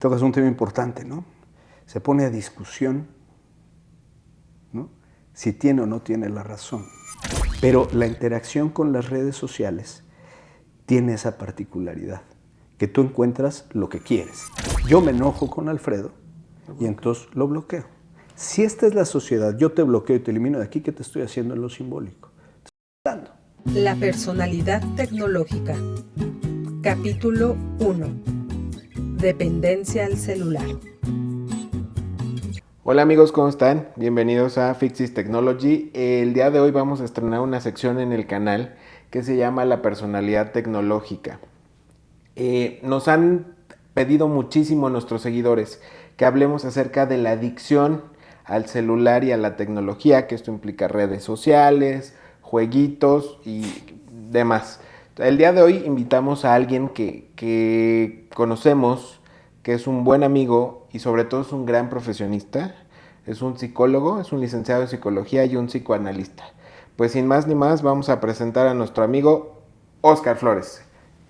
Tocas un tema importante, ¿no? Se pone a discusión, ¿no?, si tiene o no tiene la razón. Pero la interacción con las redes sociales tiene esa particularidad, que tú encuentras lo que quieres. Yo me enojo con Alfredo y entonces lo bloqueo. Si esta es la sociedad, yo te bloqueo y te elimino de aquí, ¿qué te estoy haciendo en lo simbólico? Te estoy dando. La personalidad tecnológica. Capítulo 1. Dependencia al celular. Hola amigos, ¿cómo están? Bienvenidos a Fixis Technology. El día de hoy vamos a estrenar una sección en el canal que se llama La personalidad tecnológica. Nos han pedido muchísimo nuestros seguidores que hablemos acerca de la adicción al celular y a la tecnología, que esto implica redes sociales, jueguitos y demás. El día de hoy invitamos a alguien que conocemos, que es un buen amigo y sobre todo es un gran profesionista. Es un psicólogo, es un licenciado en psicología y un psicoanalista. Pues sin más ni más vamos a presentar a nuestro amigo Óscar Flores.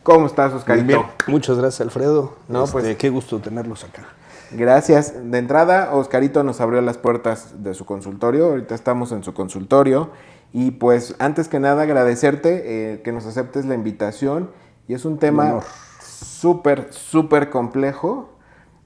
¿Cómo estás, Oscarito? Bien, muchas gracias, Alfredo. No, pues qué gusto tenerlos acá. Gracias. De entrada, Oscarito nos abrió las puertas de su consultorio. Ahorita estamos en su consultorio. Y pues antes que nada agradecerte que nos aceptes la invitación. Y es un tema súper complejo.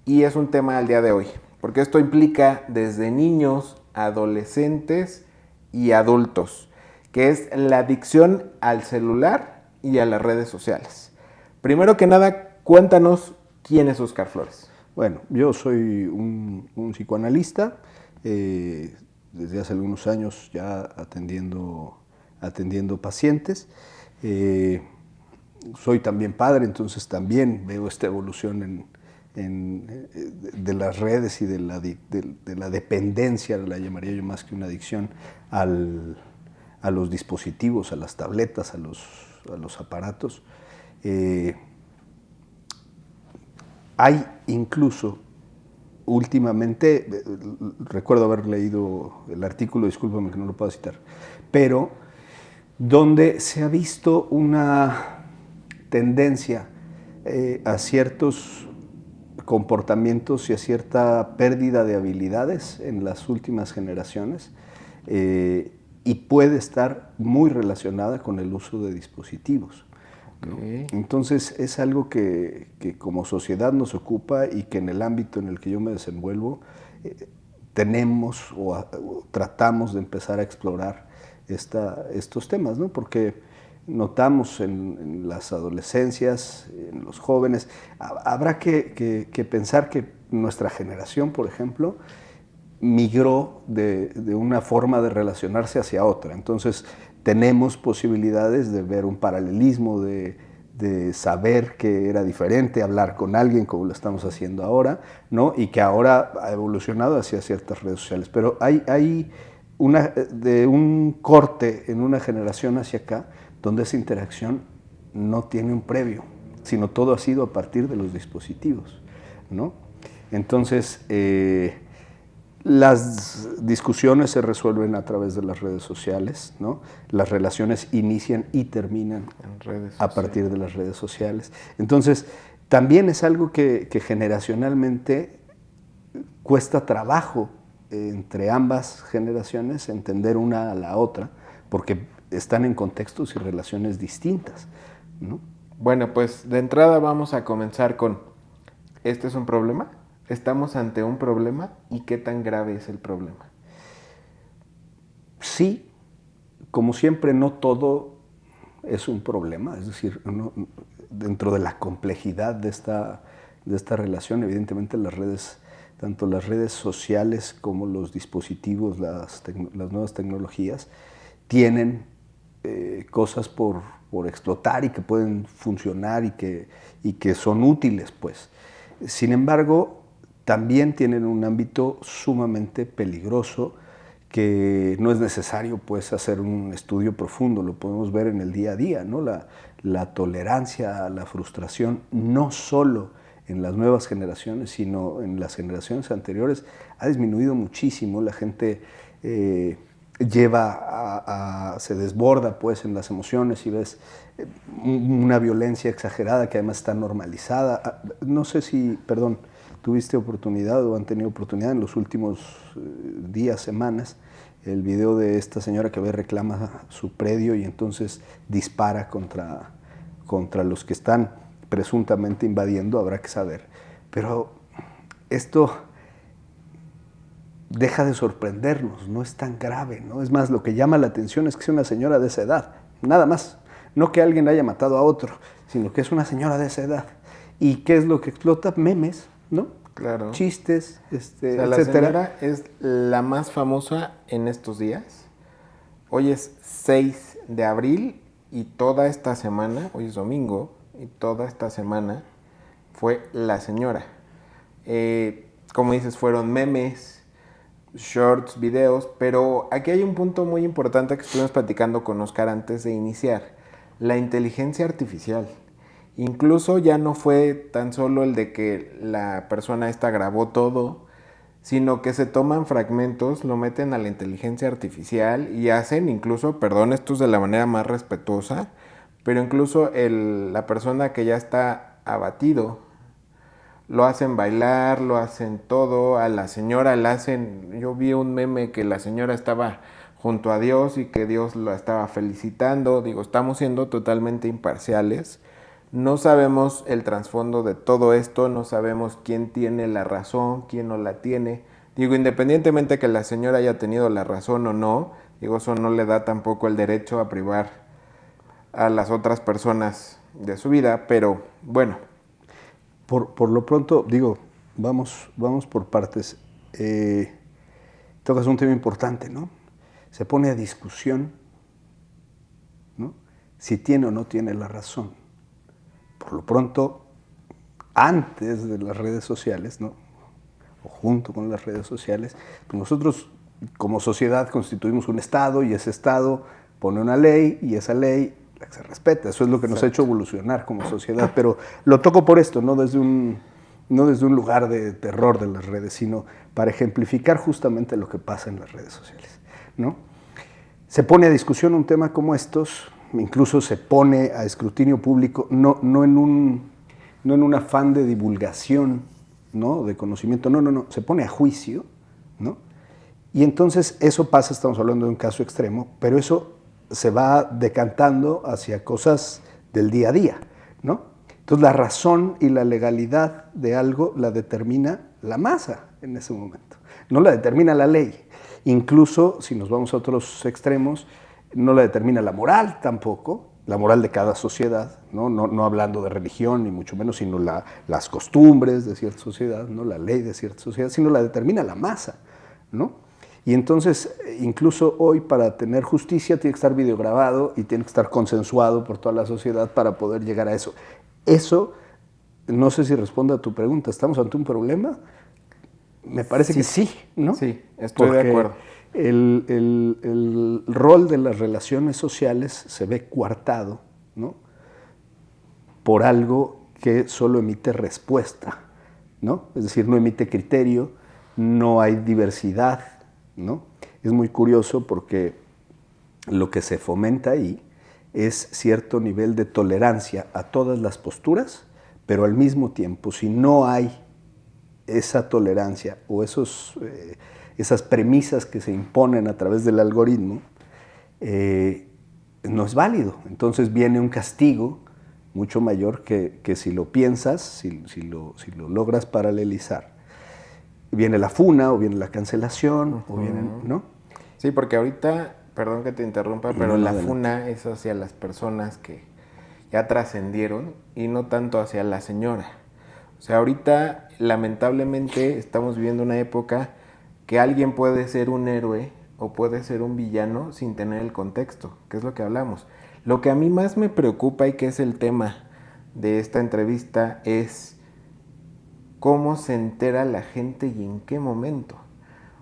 Y es un tema al día de hoy. Porque esto implica desde niños, adolescentes y adultos. Que es la adicción al celular y a las redes sociales. Primero que nada, cuéntanos quién es Óscar Flores. Bueno, yo soy un psicoanalista, desde hace algunos años ya atendiendo pacientes. Soy también padre, entonces también veo esta evolución de las redes y de la dependencia, la llamaría yo más que una adicción, a los dispositivos, a las tabletas, a los aparatos. Hay incluso, últimamente, recuerdo haber leído el artículo, discúlpame que no lo puedo citar, pero donde se ha visto una tendencia a ciertos comportamientos y a cierta pérdida de habilidades en las últimas generaciones, y puede estar muy relacionada con el uso de dispositivos. Okay. Entonces es algo que como sociedad nos ocupa y que en el ámbito en el que yo me desenvuelvo tenemos o tratamos de empezar a explorar estos temas, ¿no? Porque notamos en las adolescencias, en los jóvenes, habrá que pensar que nuestra generación, por ejemplo, migró de una forma de relacionarse hacia otra. Entonces tenemos posibilidades de ver un paralelismo, de saber que era diferente hablar con alguien como lo estamos haciendo ahora, ¿no? Y que ahora ha evolucionado hacia ciertas redes sociales. Pero hay un corte en una generación hacia acá donde esa interacción no tiene un previo, sino todo ha sido a partir de los dispositivos, ¿no? Entonces, las discusiones se resuelven a través de las redes sociales, ¿no? Las relaciones inician y terminan a partir de las redes sociales. Entonces, también es algo que generacionalmente cuesta trabajo entre ambas generaciones entender una a la otra, porque están en contextos y relaciones distintas, ¿no? Bueno, pues de entrada vamos a comenzar con, ¿este es un problema? ¿Estamos ante un problema? ¿Y qué tan grave es el problema? Sí, como siempre, no todo es un problema. Es decir, dentro de la complejidad de esta relación, evidentemente las redes, tanto las redes sociales como los dispositivos, las nuevas tecnologías, tienen cosas por explotar y que pueden funcionar y que son útiles, pues. Sin embargo, también tienen un ámbito sumamente peligroso que no es necesario pues hacer un estudio profundo, lo podemos ver en el día a día, ¿no? La tolerancia a la frustración, no solo en las nuevas generaciones, sino en las generaciones anteriores, ha disminuido muchísimo. La gente se desborda pues en las emociones y ves una violencia exagerada que además está normalizada. No sé si, perdón, tuviste oportunidad o han tenido oportunidad en los últimos días, semanas, el video de esta señora que reclama su predio y entonces dispara contra los que están presuntamente invadiendo, habrá que saber. Pero esto deja de sorprendernos, no es tan grave, ¿no? Es más, lo que llama la atención es que sea una señora de esa edad, nada más. No que alguien haya matado a otro, sino que es una señora de esa edad. ¿Y qué es lo que explota? Memes, ¿no? Claro. Chistes, O sea, etcétera. la señora es la más famosa en estos días. Hoy es 6 de abril y toda esta semana, hoy es domingo, y toda esta semana fue la señora. Como dices, fueron memes, shorts, videos, pero aquí hay un punto muy importante que estuvimos platicando con Oscar antes de iniciar. La inteligencia artificial. Incluso ya no fue tan solo el de que la persona esta grabó todo, sino que se toman fragmentos, lo meten a la inteligencia artificial y hacen incluso, perdón, esto es de la manera más respetuosa, pero incluso la persona que ya está abatido, lo hacen bailar, lo hacen todo, a la señora la hacen, yo vi un meme que la señora estaba junto a Dios y que Dios la estaba felicitando, digo, estamos siendo totalmente imparciales. No sabemos el trasfondo de todo esto, no sabemos quién tiene la razón, quién no la tiene. Digo, independientemente que la señora haya tenido la razón o no, digo, eso no le da tampoco el derecho a privar a las otras personas de su vida, pero bueno. Por lo pronto, digo, vamos por partes. Tocas un tema importante, ¿no? Se pone a discusión, ¿no?, si tiene o no tiene la razón. Por lo pronto, antes de las redes sociales, ¿no?, o junto con las redes sociales, pues nosotros como sociedad constituimos un Estado y ese Estado pone una ley y esa ley la que se respeta. Eso es lo que nos ha hecho evolucionar como sociedad. Pero lo toco por esto, no desde un lugar de terror de las redes, sino para ejemplificar justamente lo que pasa en las redes sociales, ¿no? Se pone a discusión un tema como estos, incluso se pone a escrutinio público, no en un afán de divulgación, ¿no?, de conocimiento, no, se pone a juicio, ¿no? Y entonces eso pasa, estamos hablando de un caso extremo, pero eso se va decantando hacia cosas del día a día, ¿no? Entonces la razón y la legalidad de algo la determina la masa en ese momento, no la determina la ley. Incluso, si nos vamos a otros extremos, no la determina la moral tampoco, la moral de cada sociedad, no hablando de religión ni mucho menos, sino las costumbres de cierta sociedad, no la ley de cierta sociedad, sino la determina la masa, ¿no? Y entonces, incluso hoy, para tener justicia tiene que estar videograbado y tiene que estar consensuado por toda la sociedad para poder llegar a eso. Eso, no sé si responde a tu pregunta, ¿estamos ante un problema? Me parece que sí, ¿no? Sí, estoy de acuerdo. El rol de las relaciones sociales se ve coartado, ¿no?, por algo que solo emite respuesta, ¿no? Es decir, no emite criterio, no hay diversidad, ¿no? Es muy curioso porque lo que se fomenta ahí es cierto nivel de tolerancia a todas las posturas, pero al mismo tiempo, si no hay esa tolerancia o esas premisas que se imponen a través del algoritmo, no es válido. Entonces viene un castigo mucho mayor que si lo piensas, si lo logras paralelizar. Viene la funa o viene la cancelación, o viene, ¿no? Sí, porque ahorita, perdón que te interrumpa, pero la funa es hacia las personas que ya trascendieron y no tanto hacia la señora. O sea, ahorita lamentablemente estamos viviendo una época que alguien puede ser un héroe o puede ser un villano sin tener el contexto, que es lo que hablamos. Lo que a mí más me preocupa y que es el tema de esta entrevista es cómo se entera la gente y en qué momento.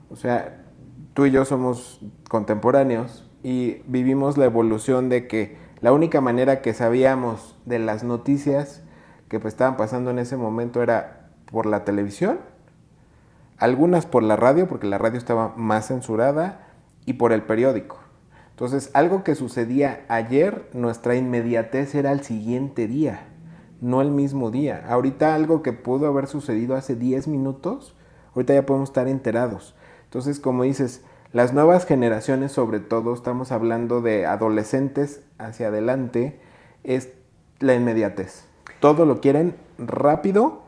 O sea, tú y yo somos contemporáneos y vivimos la evolución de que la única manera que sabíamos de las noticias que pues estaban pasando en ese momento era por la televisión, algunas por la radio, porque la radio estaba más censurada, y por el periódico. Entonces, algo que sucedía ayer, nuestra inmediatez era el siguiente día. no el mismo día. Ahorita algo que pudo haber sucedido hace 10 minutos, ahorita ya podemos estar enterados. Entonces, como dices, las nuevas generaciones, sobre todo, estamos hablando de adolescentes hacia adelante, es la inmediatez. Todo lo quieren rápido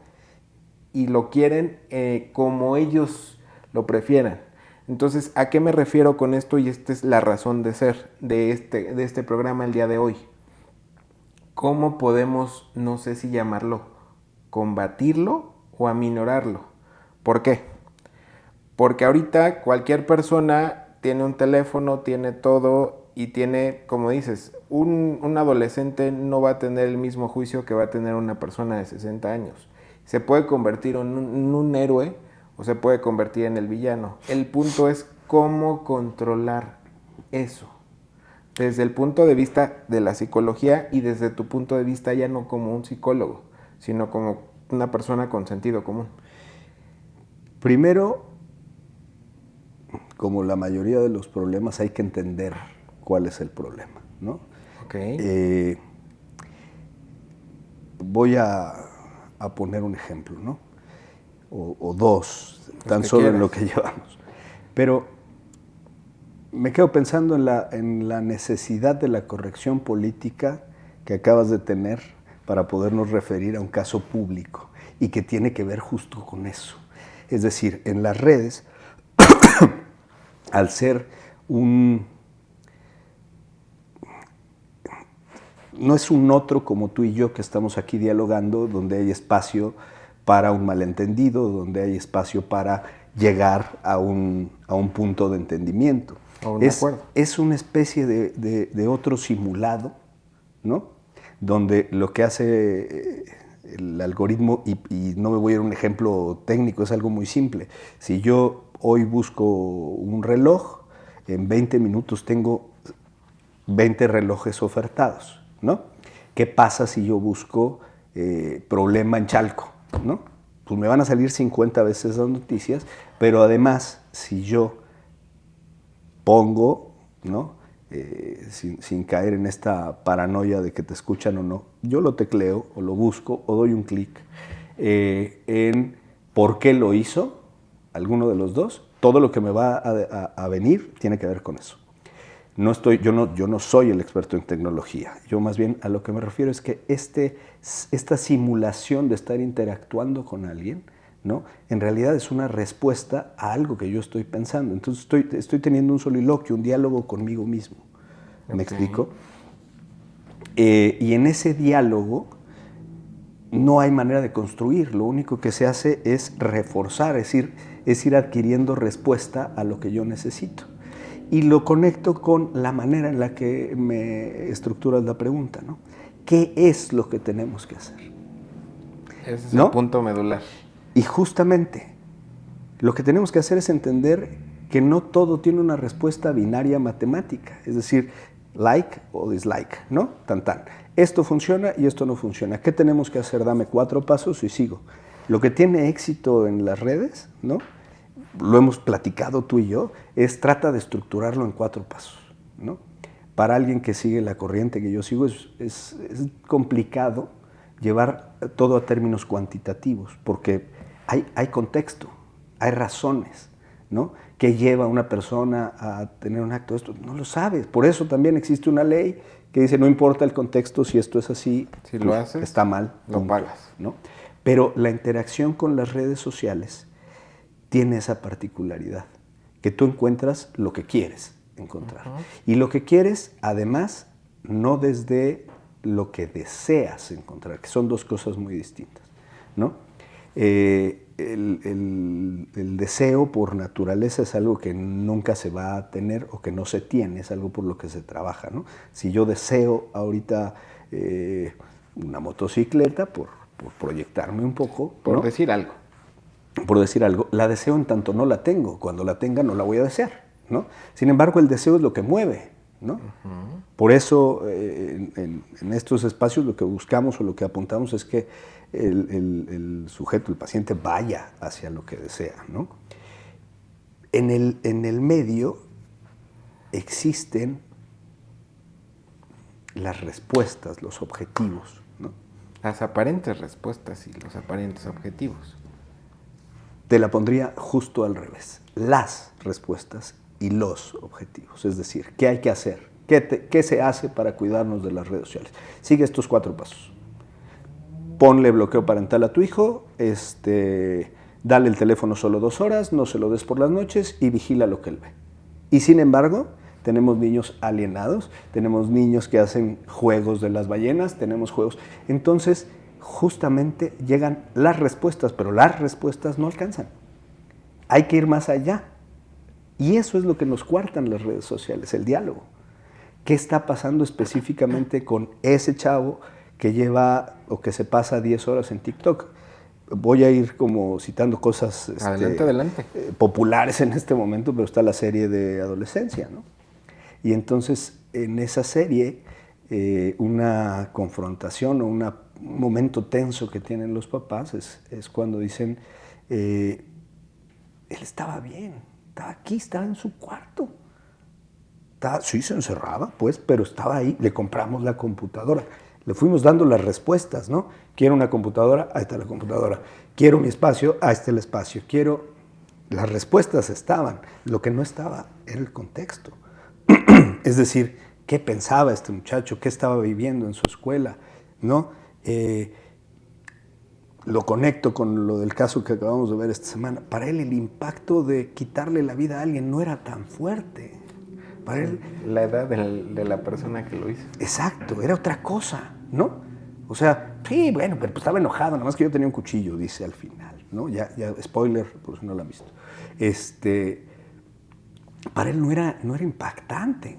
y lo quieren como ellos lo prefieran. Entonces, ¿a qué me refiero con esto? Y esta es la razón de ser de este programa el día de hoy. ¿Cómo podemos, no sé si llamarlo, combatirlo o aminorarlo? ¿Por qué? Porque ahorita cualquier persona tiene un teléfono, tiene todo y tiene, como dices, un adolescente no va a tener el mismo juicio que va a tener una persona de 60 años. Se puede convertir en un héroe o se puede convertir en el villano. El punto es cómo controlar eso. Desde el punto de vista de la psicología y desde tu punto de vista ya no como un psicólogo, sino como una persona con sentido común. Primero, como la mayoría de los problemas, hay que entender cuál es el problema, ¿no? Okay. Voy a poner un ejemplo, ¿no? O dos, tan solo quieras. en lo que llevamos. Pero me quedo pensando en la necesidad de la corrección política que acabas de tener para podernos referir a un caso público y que tiene que ver justo con eso. Es decir, en las redes, al ser no es un otro como tú y yo que estamos aquí dialogando, donde hay espacio para un malentendido, donde hay espacio para llegar a un punto de entendimiento. Es una especie de otro simulado, ¿no? Donde lo que hace el algoritmo, y no me voy a ir a un ejemplo técnico, es algo muy simple. Si yo hoy busco un reloj, en 20 minutos tengo 20 relojes ofertados, ¿no? ¿Qué pasa si yo busco problema en Chalco, ¿no? Pues me van a salir 50 veces las noticias, pero además, si yo pongo, ¿no? Sin caer en esta paranoia de que te escuchan o no, yo lo tecleo o lo busco o doy un clic en por qué lo hizo, alguno de los dos, todo lo que me va a venir tiene que ver con eso. Yo no soy el experto en tecnología, yo más bien a lo que me refiero es que esta simulación de estar interactuando con alguien, ¿no? En realidad es una respuesta a algo que yo estoy pensando. Entonces estoy teniendo un soliloquio, un diálogo conmigo mismo. ¿Me explico? Y en ese diálogo no hay manera de construir. Lo único que se hace es reforzar, es ir adquiriendo respuesta a lo que yo necesito. Y lo conecto con la manera en la que me estructuras la pregunta, ¿no? ¿Qué es lo que tenemos que hacer? Ese es ¿no? el punto medular. Y justamente lo que tenemos que hacer es entender que no todo tiene una respuesta binaria matemática, es decir, like o dislike, ¿no? Tan. Esto funciona y esto no funciona. ¿Qué tenemos que hacer? Dame 4 pasos y sigo. Lo que tiene éxito en las redes, ¿no? Lo hemos platicado tú y yo, trata de estructurarlo en 4 pasos, ¿no? Para alguien que sigue la corriente que yo sigo es complicado llevar todo a términos cuantitativos, porque hay contexto, hay razones, ¿no? ¿Qué lleva a una persona a tener un acto de esto? No lo sabes. Por eso también existe una ley que dice no importa el contexto, si esto es así, si lo haces, está mal, lo pagas, ¿no? Pero la interacción con las redes sociales tiene esa particularidad, que tú encuentras lo que quieres encontrar. Y lo que quieres, además, no desde lo que deseas encontrar, que son 2 cosas muy distintas, ¿no? El deseo por naturaleza es algo que nunca se va a tener o que no se tiene, es algo por lo que se trabaja, ¿no? Si yo deseo ahorita una motocicleta, por proyectarme un poco, por ¿no? decir algo, la deseo en tanto no la tengo, cuando la tenga no la voy a desear, ¿no? Sin embargo, el deseo es lo que mueve, ¿no? Por eso en estos espacios lo que buscamos o lo que apuntamos es que el sujeto, el paciente, vaya hacia lo que desea, ¿no? En el medio existen las respuestas, los objetivos, ¿no? las aparentes respuestas y los aparentes objetivos. Te la pondría justo al revés. Las respuestas y los objetivos. Es decir, ¿qué hay que hacer? ¿Qué se hace para cuidarnos de las redes sociales? Sigue estos 4 pasos. Ponle bloqueo parental a tu hijo, dale el teléfono solo 2 horas, no se lo des por las noches y vigila lo que él ve. Y sin embargo, tenemos niños alienados, tenemos niños que hacen juegos de las ballenas, tenemos juegos. Entonces, justamente llegan las respuestas, pero las respuestas no alcanzan. Hay que ir más allá. Y eso es lo que nos cuartan las redes sociales, el diálogo. ¿Qué está pasando específicamente con ese chavo que lleva o que se pasa 10 horas en TikTok? Voy a ir como citando cosas adelante. Populares en este momento, pero está la serie de adolescencia, ¿no? Y entonces en esa serie una confrontación o un momento tenso que tienen los papás es cuando dicen, él estaba bien, estaba aquí, estaba en su cuarto. Sí, se encerraba, pues, pero estaba ahí. Le compramos la computadora. Le fuimos dando las respuestas, ¿no? Quiero una computadora, ahí está la computadora. Quiero mi espacio, ahí está el espacio. Las respuestas estaban. Lo que no estaba era el contexto. Es decir, ¿qué pensaba este muchacho? ¿Qué estaba viviendo en su escuela? ¿No? Lo conecto con lo del caso que acabamos de ver esta semana. Para él el impacto de quitarle la vida a alguien no era tan fuerte. Para él, la edad de la persona que lo hizo. Exacto, era otra cosa, ¿no? O sea, sí, bueno, pero pues estaba enojado, nada más que yo tenía un cuchillo, dice al final, ¿no? Ya spoiler, por si no lo han visto. Para él no era impactante,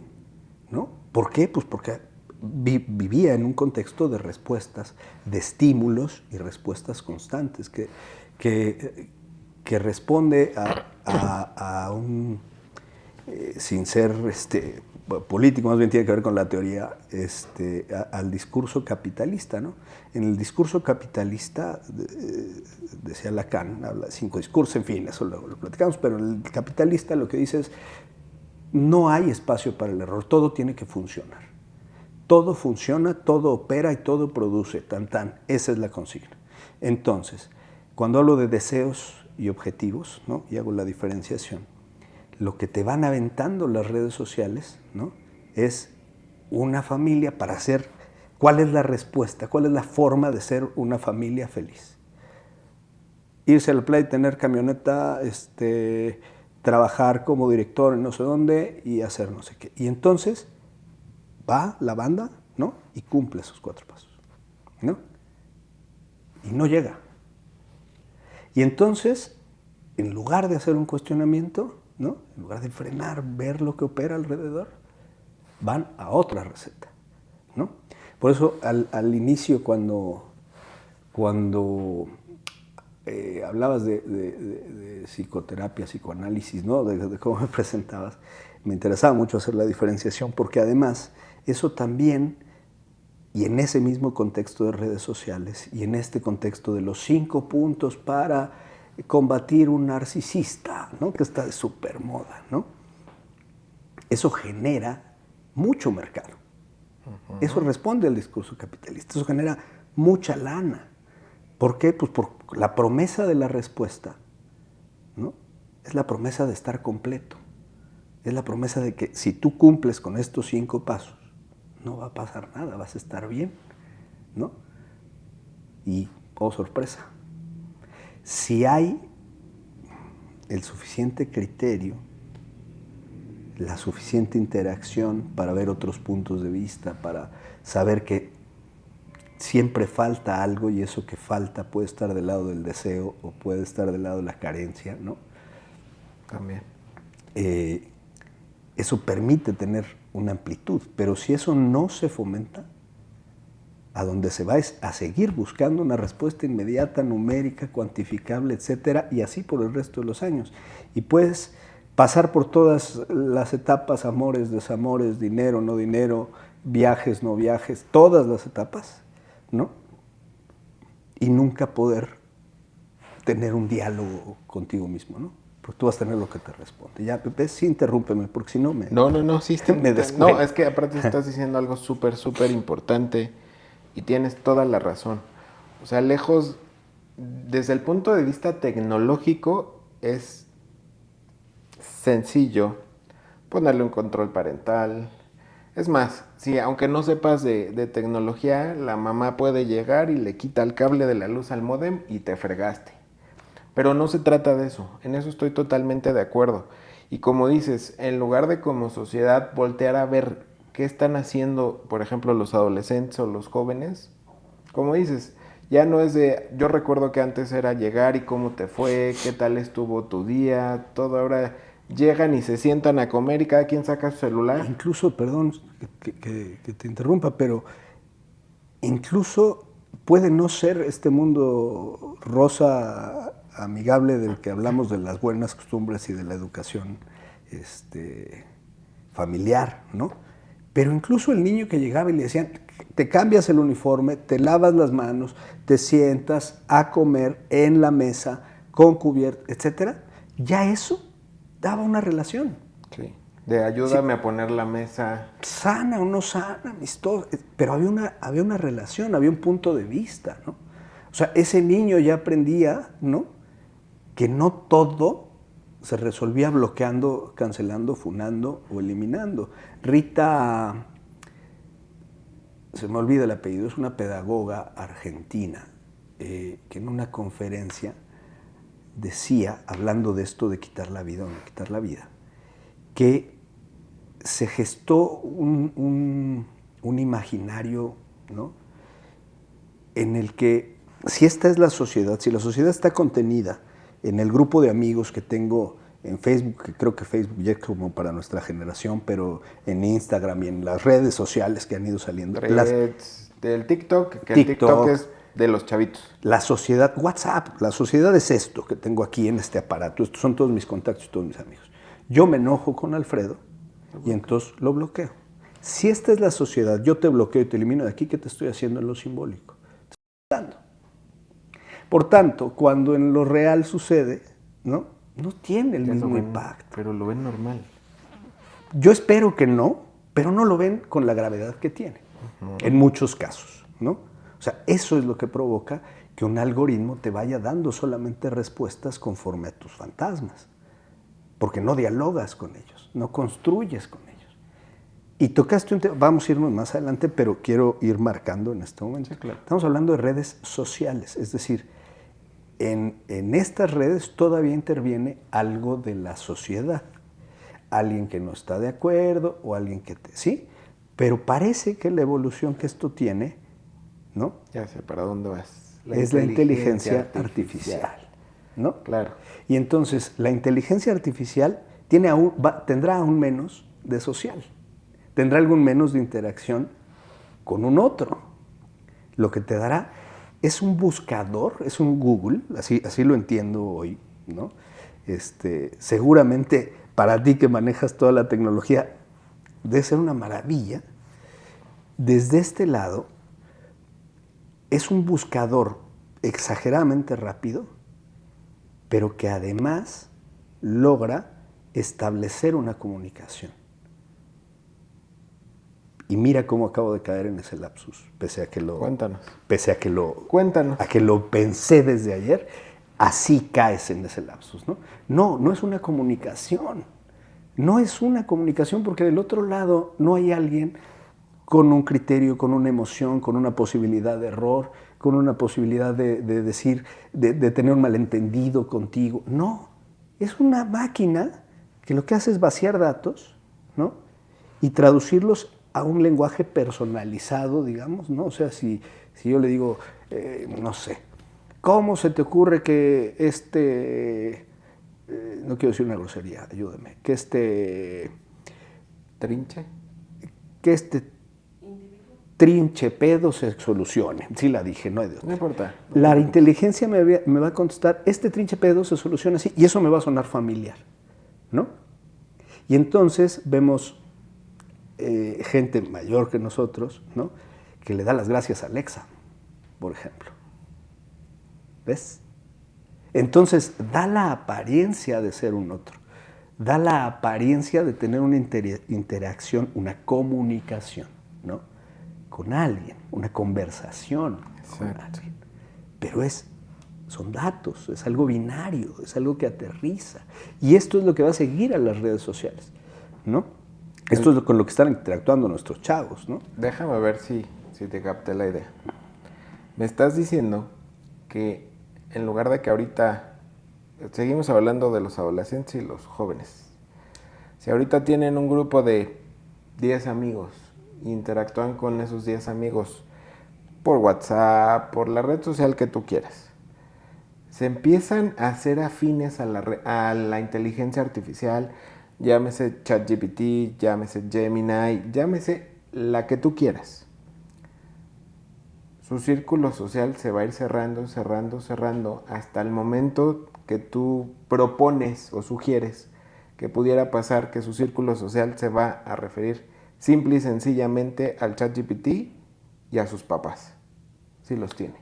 ¿no? ¿Por qué? Pues porque vivía en un contexto de respuestas, de estímulos y respuestas constantes, que responde a un... sin ser político, más bien tiene que ver con la teoría, al discurso capitalista, ¿no? En el discurso capitalista, decía Lacan, habla de 5 discursos, en fin, eso lo platicamos, pero el capitalista lo que dice es, no hay espacio para el error, todo tiene que funcionar. Todo funciona, todo opera y todo produce, esa es la consigna. Entonces, cuando hablo de deseos y objetivos, ¿no? Y hago la diferenciación, lo que te van aventando las redes sociales, ¿no? Es una familia para hacer, ¿cuál es la respuesta? ¿Cuál es la forma de ser una familia feliz? Irse a la playa, tener camioneta, trabajar como director en no sé dónde y hacer no sé qué. Y entonces va la banda, ¿no? Y cumple esos 4 pasos, ¿no? Y no llega. Y entonces, en lugar de hacer un cuestionamiento, ¿no? En lugar de frenar, ver lo que opera alrededor, van a otra receta, ¿no? Por eso al inicio cuando hablabas de psicoterapia, psicoanálisis, ¿no? De cómo me presentabas, me interesaba mucho hacer la diferenciación porque además eso también, y en ese mismo contexto de redes sociales y en este contexto de los 5 puntos para combatir un narcisista, ¿no? Que está de súper moda, ¿no? Eso genera mucho mercado. Uh-huh. Eso responde al discurso capitalista. Eso genera mucha lana. ¿Por qué? Pues por la promesa de la respuesta, ¿no? Es la promesa de estar completo. Es la promesa de que si tú cumples con estos 5 pasos, no va a pasar nada, vas a estar bien, ¿no? Y, oh sorpresa, si hay el suficiente criterio, la suficiente interacción para ver otros puntos de vista, para saber que siempre falta algo y eso que falta puede estar del lado del deseo o puede estar del lado de la carencia, ¿no? También. Eso permite tener una amplitud, pero si eso no se fomenta, a donde se va es a seguir buscando una respuesta inmediata, numérica, cuantificable, etcétera, y así por el resto de los años. Y puedes pasar por todas las etapas, amores, desamores, dinero, no dinero, viajes, no viajes, todas las etapas, ¿no? Y nunca poder tener un diálogo contigo mismo, ¿no? Porque tú vas a tener lo que te responde. Ya, Pepe, sí, interrúmpeme, porque si no me... No, sí, me descuento. No, es que aparte estás diciendo algo súper importante y tienes toda la razón. O sea, lejos, desde el punto de vista tecnológico, es sencillo ponerle un control parental. Es más, sí, aunque no sepas de tecnología, la mamá puede llegar y le quita el cable de la luz al módem y te fregaste. Pero no se trata de eso, en eso estoy totalmente de acuerdo. Y como dices, en lugar de como sociedad voltear a ver qué están haciendo, por ejemplo, los adolescentes o los jóvenes, como dices, ya no es de, yo recuerdo que antes era llegar y cómo te fue, qué tal estuvo tu día, todo ahora llegan y se sientan a comer y cada quien saca su celular. Incluso, perdón que te interrumpa, pero incluso puede no ser este mundo rosa amigable del que hablamos, de las buenas costumbres y de la educación familiar, ¿no? Pero incluso el niño que llegaba y le decían, te cambias el uniforme, te lavas las manos, te sientas a comer en la mesa, con cubierta, etcétera, ya eso daba una relación. Sí. De ayúdame a poner la mesa. Sana o no sana, amistosa, pero había una relación, había un punto de vista, ¿no? O sea, ese niño ya aprendía, ¿no?, que no todo se resolvía bloqueando, cancelando, funando o eliminando. Rita, se me olvida el apellido, es una pedagoga argentina que en una conferencia decía, hablando de esto de quitar la vida o no quitar la vida, que se gestó un imaginario, ¿no?, en el que si esta es la sociedad, si la sociedad está contenida en el grupo de amigos que tengo en Facebook, que creo que Facebook ya es como para nuestra generación, pero en Instagram y en las redes sociales que han ido saliendo. Del TikTok, que el TikTok es de los chavitos. La sociedad, WhatsApp, la sociedad es esto que tengo aquí en este aparato. Estos son todos mis contactos y todos mis amigos. Yo me enojo con Alfredo y entonces lo bloqueo. Si esta es la sociedad, yo te bloqueo y te elimino de aquí, ¿qué te estoy haciendo en lo simbólico? Te estoy dando. Por tanto, cuando en lo real sucede, ¿no?, no tiene el mismo impacto. Pero lo ven normal. Yo espero que no, pero no lo ven con la gravedad que tiene, en muchos casos, ¿no? O sea, eso es lo que provoca que un algoritmo te vaya dando solamente respuestas conforme a tus fantasmas, porque no dialogas con ellos, no construyes con ellos. Y tocaste un tema, vamos a irnos más adelante, pero quiero ir marcando en este momento. Sí, claro. Estamos hablando de redes sociales, es decir, en estas redes todavía interviene algo de la sociedad. Alguien que no está de acuerdo o alguien que sí, pero parece que la evolución que esto tiene, ¿no?, Ya sé para dónde vas. Es la inteligencia artificial, ¿no? Claro. Y entonces la inteligencia artificial tendrá aún menos de social, tendrá algún menos de interacción con un otro. Lo que te dará es un buscador, es un Google, así lo entiendo hoy, ¿no? Seguramente para ti que manejas toda la tecnología debe ser una maravilla. Desde este lado es un buscador exageradamente rápido, pero que además logra establecer una comunicación. Y mira cómo acabo de caer en ese lapsus, Cuéntanos. Cuéntanos. A que lo pensé desde ayer, así caes en ese lapsus, ¿no? No es una comunicación. No es una comunicación porque del otro lado no hay alguien con un criterio, con una emoción, con una posibilidad de error, con una posibilidad de decir, de tener un malentendido contigo. No, es una máquina que lo que hace es vaciar datos, ¿no?, y traducirlos a un lenguaje personalizado, digamos, ¿no? O sea, si yo le digo, no sé, ¿cómo se te ocurre que no quiero decir una grosería, ayúdame, que ¿Trinche? Que trinche pedo se solucione? Sí la dije, no hay de otra. No importa. La inteligencia me va a contestar, este trinche pedo se soluciona así, y eso me va a sonar familiar, ¿no? Y entonces vemos gente mayor que nosotros, ¿no?, que le da las gracias a Alexa, por ejemplo. ¿Ves? Entonces da la apariencia de ser un otro, da la apariencia de tener una interacción, una comunicación, ¿no?, con alguien, una conversación con alguien. pero son datos, es algo binario, es algo que aterriza. Y esto es lo que va a seguir a las redes sociales, ¿no? Esto es con lo que están interactuando nuestros chavos, ¿no? Déjame ver si te capté la idea. Me estás diciendo que en lugar de que ahorita seguimos hablando de los adolescentes y los jóvenes, si ahorita tienen un grupo de 10 amigos e interactúan con esos 10 amigos por WhatsApp, por la red social que tú quieras, se empiezan a hacer afines a la inteligencia artificial, llámese ChatGPT, llámese Gemini, llámese la que tú quieras. Su círculo social se va a ir cerrando, cerrando, cerrando, hasta el momento que tú propones o sugieres que pudiera pasar que su círculo social se va a referir simple y sencillamente al ChatGPT y a sus papás, si los tiene.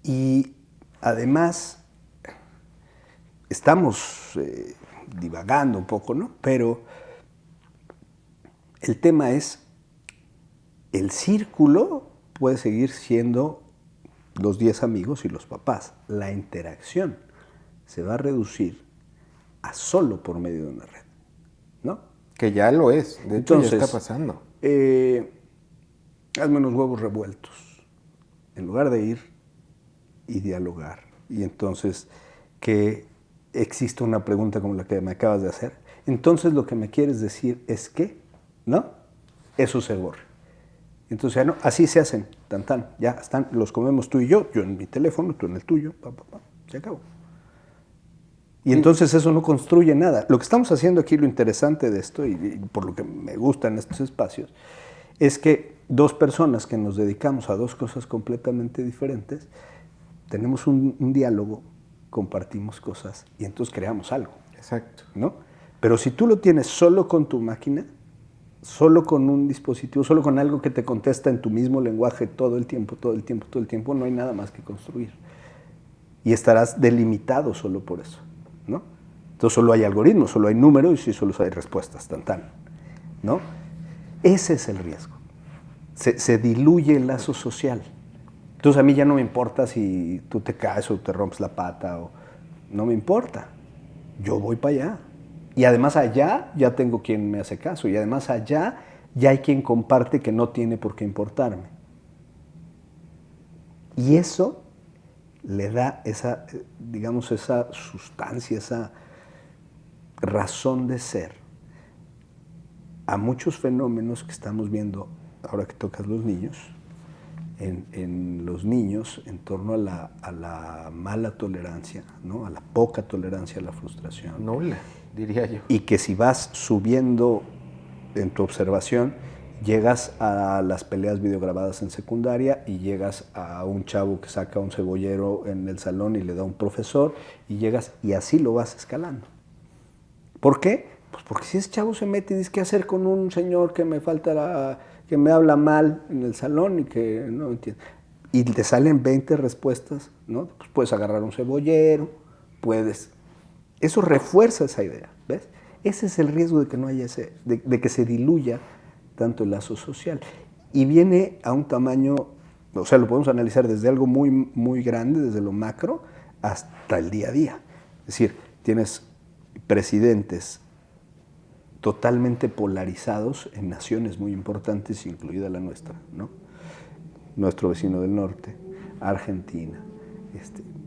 Y además, estamos divagando un poco, ¿no? Pero el tema es, el círculo puede seguir siendo los 10 amigos y los papás. La interacción se va a reducir a solo por medio de una red, ¿no? Que ya lo es, de hecho Entonces, ya está pasando. Hazme unos huevos revueltos, en lugar de ir y dialogar. Y entonces, que existe una pregunta como la que me acabas de hacer. Entonces, lo que me quieres decir es que, ¿no? Eso se borre. Entonces, ya no, así se hacen, ya están, los comemos tú y yo en mi teléfono, tú en el tuyo, se acabó. Y entonces eso no construye nada. Lo que estamos haciendo aquí, lo interesante de esto, y por lo que me gustan estos espacios, es que dos personas que nos dedicamos a dos cosas completamente diferentes, tenemos un diálogo, compartimos cosas y entonces creamos algo. Exacto. ¿No? Pero si tú lo tienes solo con tu máquina, solo con un dispositivo, solo con algo que te contesta en tu mismo lenguaje todo el tiempo, no hay nada más que construir. Y estarás delimitado solo por eso, ¿no? Entonces solo hay algoritmos, solo hay números y solo hay respuestas, ¿no? Ese es el riesgo. Se diluye el lazo social. Entonces a mí ya no me importa si tú te caes o te rompes la pata, no me importa. Yo voy para allá. Y además allá ya tengo quien me hace caso. Y además allá ya hay quien comparte que no tiene por qué importarme. Y eso le da esa, digamos, esa sustancia, esa razón de ser a muchos fenómenos que estamos viendo ahora que tocas los niños, en los niños en torno a la mala tolerancia, ¿no? A la poca tolerancia a la frustración. Nula, diría yo. Y que si vas subiendo en tu observación, llegas a las peleas videograbadas en secundaria y llegas a un chavo que saca un cebollero en el salón y le da a un profesor y llegas y así lo vas escalando. ¿Por qué? Pues porque si ese chavo se mete y dice qué hacer con un señor que que me habla mal en el salón y que no entiende. Y te salen 20 respuestas, ¿no? Pues puedes agarrar un cebollero, puedes. Eso refuerza esa idea, ¿ves? Ese es el riesgo de que no haya de que se diluya tanto el lazo social. Y viene a un tamaño, o sea, lo podemos analizar desde algo muy, muy grande, desde lo macro, hasta el día a día. Es decir, tienes presidentes totalmente polarizados en naciones muy importantes, incluida la nuestra, ¿no? Nuestro vecino del norte, Argentina,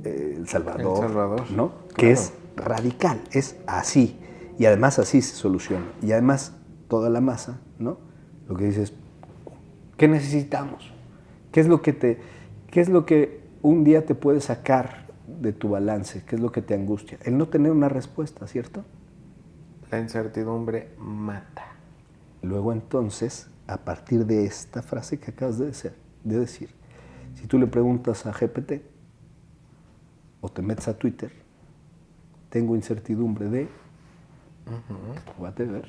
El Salvador, ¿no? Claro. Que es radical, es así, y además así se soluciona. Y además toda la masa, ¿no? Lo que dices, ¿qué necesitamos? ¿Qué es lo que un día te puede sacar de tu balance? ¿Qué es lo que te angustia? El no tener una respuesta, ¿cierto? La incertidumbre mata. Luego entonces, a partir de esta frase que acabas de decir, si tú le preguntas a GPT o te metes a Twitter, tengo incertidumbre de, whatever,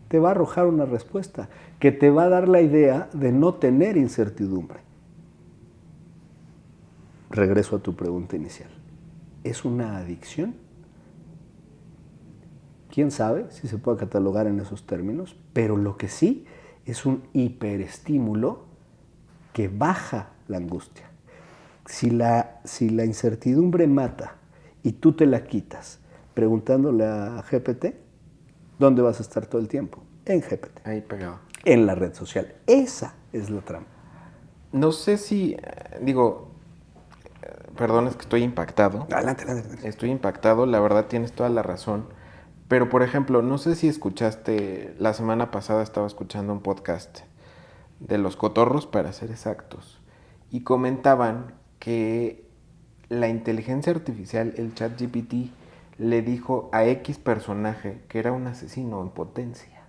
te va a arrojar una respuesta que te va a dar la idea de no tener incertidumbre. Regreso a tu pregunta inicial. ¿Es una adicción? ¿Quién sabe si se puede catalogar en esos términos? Pero lo que sí es un hiperestímulo que baja la angustia. Si la incertidumbre mata y tú te la quitas preguntándole a GPT, ¿dónde vas a estar todo el tiempo? En GPT. Ahí pegado. En la red social. Esa es la trampa. No sé si, perdón, es que estoy impactado. Adelante. Estoy impactado, la verdad tienes toda la razón. Pero, por ejemplo, no sé si escuchaste, la semana pasada estaba escuchando un podcast de Los Cotorros, para ser exactos, y comentaban que la inteligencia artificial, el ChatGPT, le dijo a X personaje que era un asesino en potencia.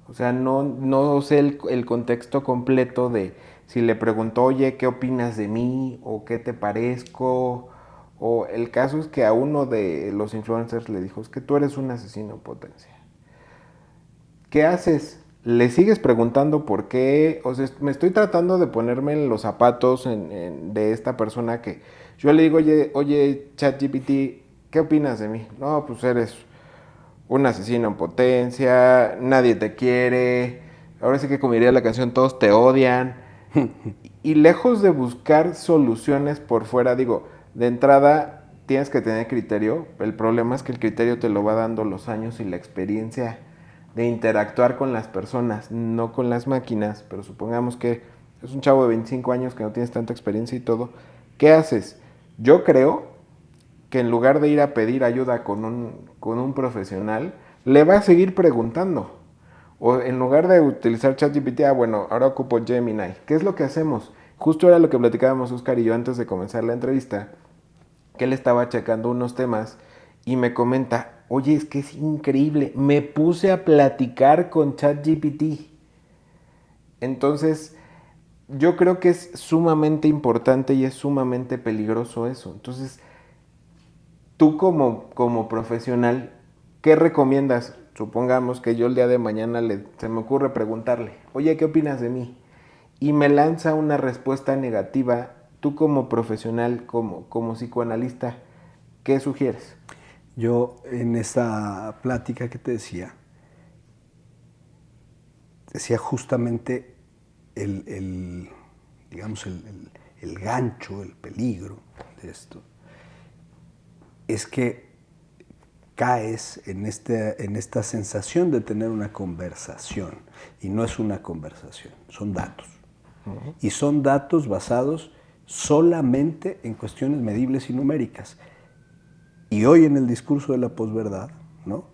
O sea, no sé el contexto completo de si le preguntó, oye, ¿qué opinas de mí? ¿O qué te parezco? O el caso es que a uno de los influencers le dijo, es que tú eres un asesino en potencia. ¿Qué haces? ¿Le sigues preguntando por qué? O sea, me estoy tratando de ponerme en los zapatos de esta persona que yo le digo, oye, ChatGPT, ¿qué opinas de mí? No, pues eres un asesino en potencia, nadie te quiere, ahora sí que como diría la canción, todos te odian. Y lejos de buscar soluciones por fuera, digo, de entrada tienes que tener criterio. El problema es que el criterio te lo va dando los años y la experiencia de interactuar con las personas, no con las máquinas. Pero supongamos que es un chavo de 25 años que no tienes tanta experiencia y todo. ¿Qué haces? Yo creo que en lugar de ir a pedir ayuda con un profesional, le va a seguir preguntando. O en lugar de utilizar ChatGPT, bueno, ahora ocupo Gemini. ¿Qué es lo que hacemos? Justo era lo que platicábamos Oscar y yo antes de comenzar la entrevista, que él estaba checando unos temas y me comenta, oye, es que es increíble, me puse a platicar con ChatGPT. Entonces, yo creo que es sumamente importante y es sumamente peligroso eso. Entonces, tú como profesional, ¿qué recomiendas? Supongamos que yo el día de mañana se me ocurre preguntarle, oye, ¿qué opinas de mí? Y me lanza una respuesta negativa. Tú como profesional, como psicoanalista, ¿qué sugieres? Yo en esta plática que te decía justamente digamos, el gancho, el peligro de esto, es que caes en esta sensación de tener una conversación, y no es una conversación, son datos. Uh-huh. Y son datos basados solamente en cuestiones medibles y numéricas. Y hoy en el discurso de la posverdad, ¿no?,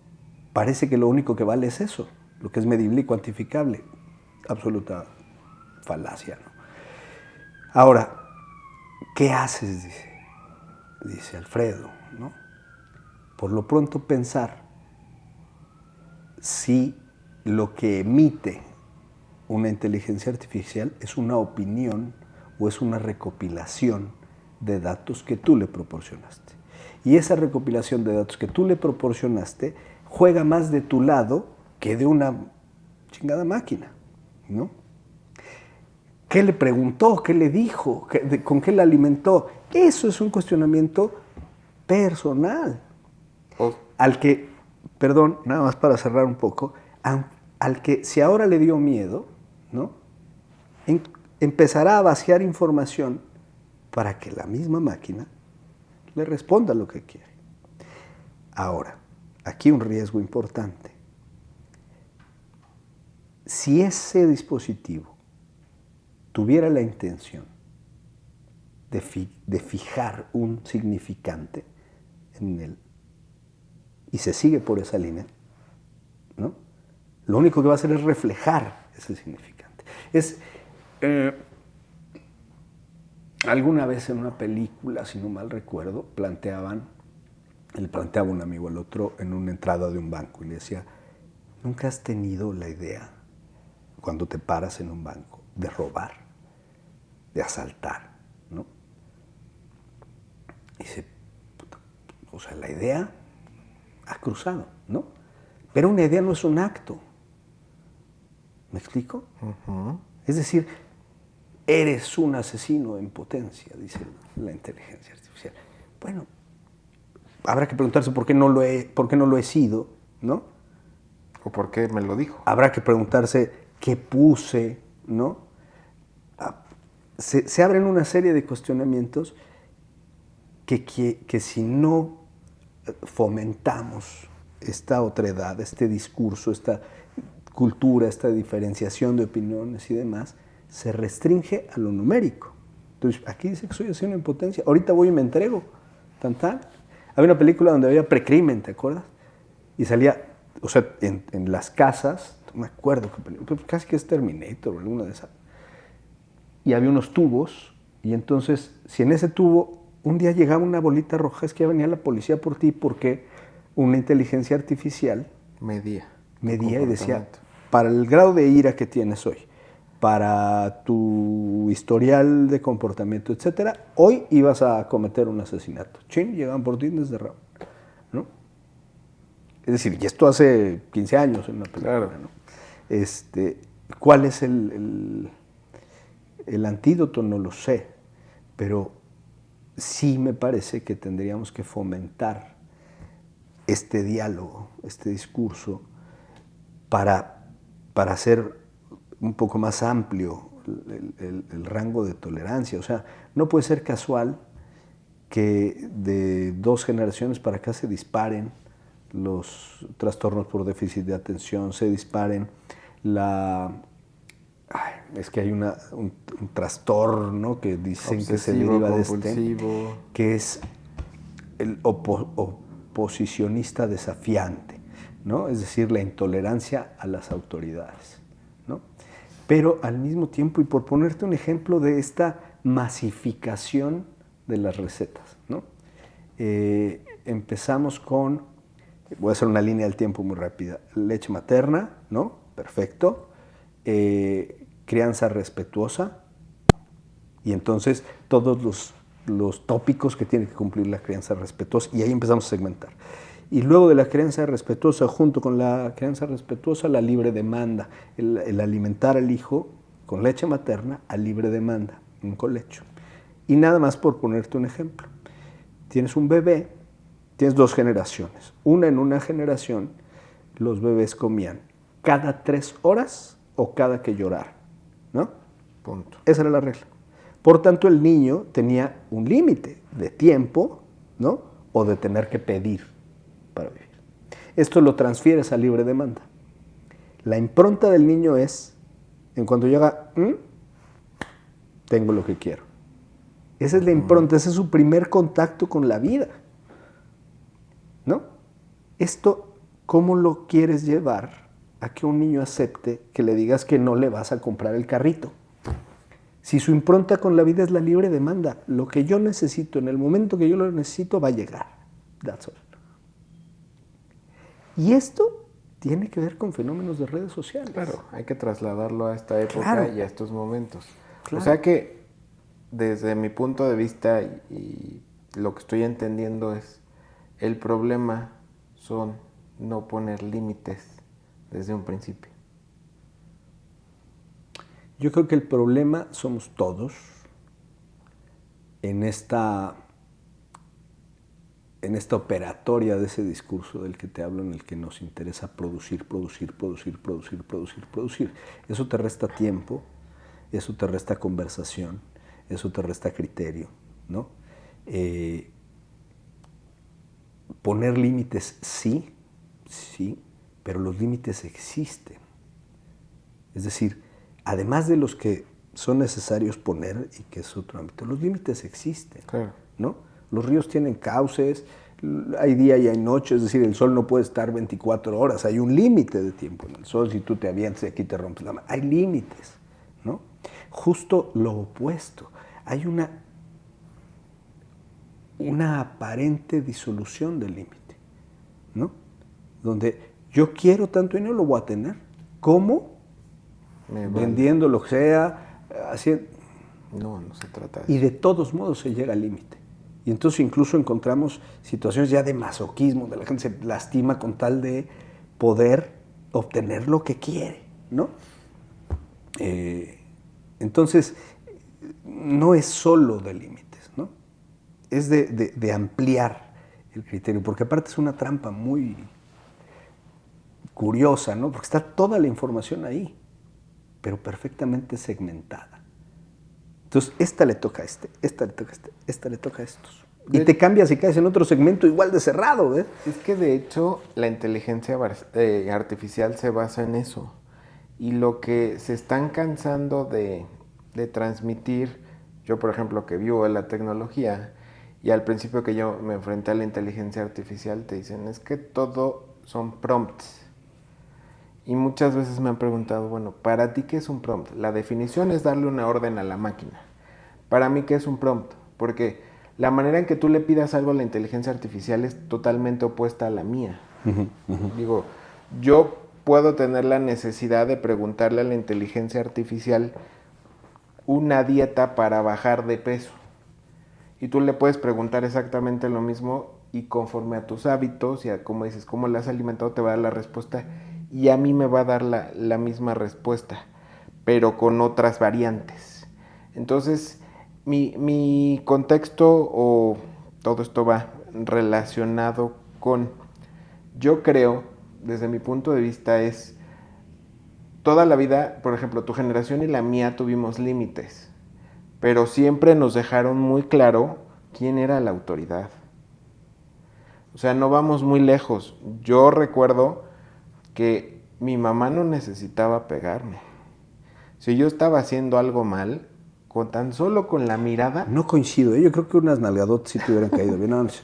parece que lo único que vale es eso, lo que es medible y cuantificable. Absoluta falacia, ¿no? Ahora, ¿qué haces? Dice Alfredo, ¿no? Por lo pronto pensar si lo que emite una inteligencia artificial es una opinión o es una recopilación de datos que tú le proporcionaste. Y esa recopilación de datos que tú le proporcionaste juega más de tu lado que de una chingada máquina, ¿no? ¿Qué le preguntó? ¿Qué le dijo? ¿Con qué la alimentó? Eso es un cuestionamiento personal. Al que, perdón, nada más para cerrar un poco, al que si ahora le dio miedo, ¿no?, empezará a vaciar información para que la misma máquina le responda lo que quiere. Ahora, aquí un riesgo importante. Si ese dispositivo tuviera la intención de fijar un significante en él y se sigue por esa línea, ¿no?, lo único que va a hacer es reflejar ese significante. Alguna vez en una película, si no mal recuerdo, le planteaba un amigo al otro en una entrada de un banco y le decía, ¿nunca has tenido la idea, cuando te paras en un banco, de robar, de asaltar, ¿no? Y dice, o sea, la idea ha cruzado, ¿no? Pero una idea no es un acto. ¿Me explico? Uh-huh. Es decir, eres un asesino en potencia, dice la inteligencia artificial. Bueno, habrá que preguntarse por qué no lo he sido, ¿no? ¿O por qué me lo dijo? Habrá que preguntarse qué puse, ¿no? se abren una serie de cuestionamientos que si no fomentamos esta otredad, este discurso, esta cultura, esta diferenciación de opiniones y demás, se restringe a lo numérico. Entonces, aquí dice que soy asesino en potencia, ahorita voy y me entrego, tan. Había una película donde había precrimen, ¿te acuerdas? Y salía, o sea, en las casas, no me acuerdo qué película, casi que es Terminator o alguna de esas, y había unos tubos, y entonces, si en ese tubo un día llegaba una bolita roja, es que ya venía la policía por ti, porque una inteligencia artificial medía y decía, para el grado de ira que tienes hoy, para tu historial de comportamiento, etcétera, hoy ibas a cometer un asesinato. Chin, llegaban por ti desde Raúl, ¿no? Es decir, y esto hace 15 años en una película, claro, ¿no? ¿Cuál es el antídoto? No lo sé, pero sí me parece que tendríamos que fomentar este diálogo, este discurso, para hacer un poco más amplio el rango de tolerancia. O sea, no puede ser casual que de 2 generaciones para acá se disparen los trastornos por déficit de atención, se disparen es que hay un trastorno que dicen obsesivo, que se deriva de compulsivo, que es el oposicionista desafiante, ¿no? Es decir, la intolerancia a las autoridades, ¿no? Pero al mismo tiempo, y por ponerte un ejemplo de esta masificación de las recetas, ¿no? Empezamos con, voy a hacer una línea del tiempo muy rápida, leche materna, ¿no? Perfecto. Crianza respetuosa, y entonces todos los tópicos que tiene que cumplir la crianza respetuosa, y ahí empezamos a segmentar. Y luego de la crianza respetuosa, junto con la crianza respetuosa, la libre demanda, el alimentar al hijo con leche materna a libre demanda, un colecho. Y nada más por ponerte un ejemplo. Tienes un bebé, tienes 2 generaciones. En una generación, los bebés comían cada 3 horas o cada que lloraran, ¿no? punto. Esa era la regla. Por tanto, el niño tenía un límite de tiempo, ¿no? O de tener que pedir para vivir. Esto lo transfieres a libre demanda. La impronta del niño es, en cuanto llega, tengo lo que quiero. Esa es la impronta, ese es su primer contacto con la vida, ¿no? Esto, ¿cómo lo quieres llevar a que un niño acepte que le digas que no le vas a comprar el carrito? Si su impronta con la vida es la libre demanda, lo que yo necesito en el momento que yo lo necesito va a llegar. That's all. Y esto tiene que ver con fenómenos de redes sociales. Claro, hay que trasladarlo a esta época Claro. y a estos momentos. Claro. O sea que, desde mi punto de vista y lo que estoy entendiendo es, el problema son no poner límites desde un principio. Yo creo que el problema somos todos en esta operatoria de ese discurso del que te hablo, en el que nos interesa producir. Eso te resta tiempo, eso te resta conversación, eso te resta criterio, ¿no? Poner límites sí, pero los límites existen. Es decir, además de los que son necesarios poner, y que es otro ámbito, los límites existen, Claro. ¿no? Los ríos tienen cauces, hay día y hay noche, es decir, el sol no puede estar 24 horas, hay un límite de tiempo en el sol, si tú te avientas y aquí te rompes la mano, hay límites, ¿no? Justo lo opuesto, hay una aparente disolución del límite, ¿no? Donde yo quiero tanto y no lo voy a tener, ¿cómo? Vendiendo lo que sea, haciendo... No se trata de Y eso. de todos modos se llega al límite. Y entonces incluso encontramos situaciones ya de masoquismo, de la gente se lastima con tal de poder obtener lo que quiere, ¿no? Entonces, no es solo de límites, ¿no? Es de ampliar el criterio, porque aparte es una trampa muy curiosa, ¿no? Porque está toda la información ahí, pero perfectamente segmentada. Entonces, esta le toca a este, esta le toca a este, esta le toca a estos. Y te cambias y caes en otro segmento igual de cerrado, ¿eh? Es que de hecho la inteligencia artificial se basa en eso. Y lo que se están cansando de transmitir, yo por ejemplo que vivo en la tecnología, y al principio que yo me enfrenté a la inteligencia artificial, te dicen, es que todo son prompts. Y muchas veces me han preguntado, bueno, ¿para ti qué es un prompt? La definición es darle una orden a la máquina. Para mí, ¿qué es un prompt? Porque la manera en que tú le pidas algo a la inteligencia artificial es totalmente opuesta a la mía. Digo, yo puedo tener la necesidad de preguntarle a la inteligencia artificial una dieta para bajar de peso. Y tú le puedes preguntar exactamente lo mismo y conforme a tus hábitos y a cómo dices, cómo le has alimentado, te va a dar la respuesta. Y a mí me va a dar la misma respuesta, pero con otras variantes. Entonces, mi contexto o todo esto va relacionado con, yo creo, desde mi punto de vista es, toda la vida, por ejemplo, tu generación y la mía tuvimos límites, pero siempre nos dejaron muy claro quién era la autoridad. O sea, no vamos muy lejos. Yo recuerdo que mi mamá no necesitaba pegarme. Si yo estaba haciendo algo mal, con tan solo con la mirada... No coincido, ¿eh? Yo creo que unas nalgadotas sí te hubieran caído bien. No, sí,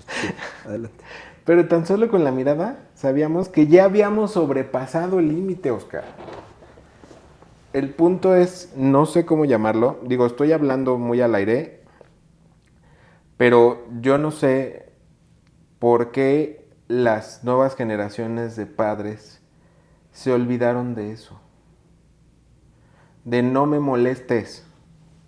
adelante. Pero tan solo con la mirada sabíamos que ya habíamos sobrepasado el límite, Oscar. El punto es, no sé cómo llamarlo, digo, estoy hablando muy al aire, pero yo no sé por qué las nuevas generaciones de padres se olvidaron de eso. De no me molestes,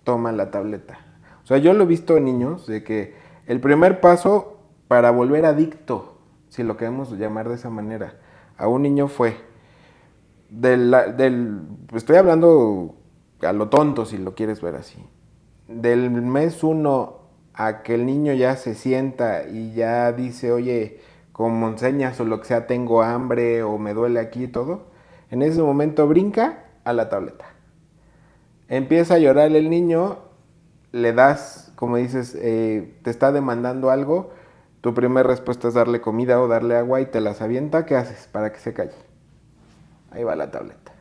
toma la tableta. O sea, yo lo he visto en niños, de que el primer paso para volver adicto, si lo queremos llamar de esa manera, a un niño fue, estoy hablando a lo tonto si lo quieres ver así, del mes 1 a que el niño ya se sienta y ya dice, oye, como enseñas o lo que sea, tengo hambre o me duele aquí y todo, en ese momento brinca a la tableta. Empieza a llorar el niño, le das, como dices, te está demandando algo, tu primera respuesta es darle comida o darle agua y te las avienta, ¿qué haces para que se calle? Ahí va la tableta.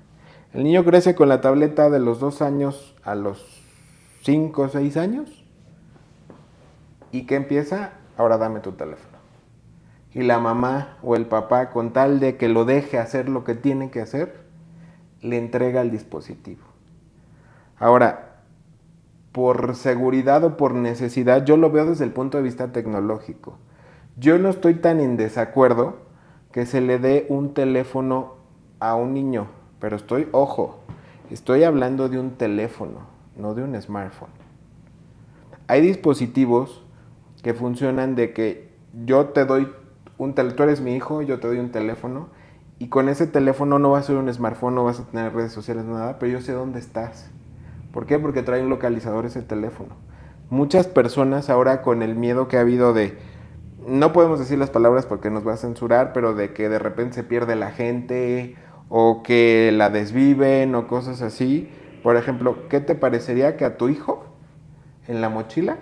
El niño crece con la tableta de los 2 años a los 5 o 6 años. ¿Y qué empieza? Ahora dame tu teléfono. Y la mamá o el papá, con tal de que lo deje hacer lo que tiene que hacer, le entrega el dispositivo. Ahora, por seguridad o por necesidad, yo lo veo desde el punto de vista tecnológico. Yo no estoy tan en desacuerdo que se le dé un teléfono a un niño, pero estoy hablando de un teléfono, no de un smartphone. Hay dispositivos que funcionan de que yo te doy tú eres mi hijo, yo te doy un teléfono y con ese teléfono no va a ser un smartphone, no vas a tener redes sociales, nada, pero yo sé dónde estás. ¿Por qué? Porque trae un localizador ese teléfono. Muchas personas ahora con el miedo que ha habido de, no podemos decir las palabras porque nos va a censurar, pero de que de repente se pierde la gente o que la desviven o cosas así. Por ejemplo, ¿qué te parecería que a tu hijo en la mochila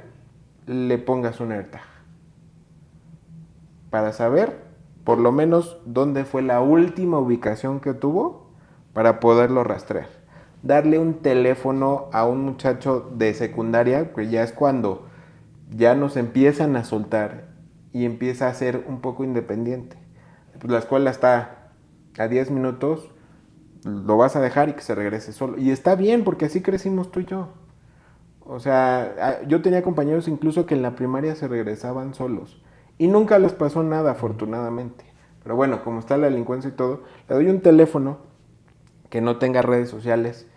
le pongas un AirTag? Para saber, por lo menos, dónde fue la última ubicación que tuvo para poderlo rastrear. Darle un teléfono a un muchacho de secundaria, que ya es cuando ya nos empiezan a soltar y empieza a ser un poco independiente. Pues la escuela está a 10 minutos, lo vas a dejar y que se regrese solo. Y está bien, porque así crecimos tú y yo. O sea, yo tenía compañeros incluso que en la primaria se regresaban solos. Y nunca les pasó nada, afortunadamente. Pero bueno, como está la delincuencia y todo, le doy un teléfono que no tenga redes sociales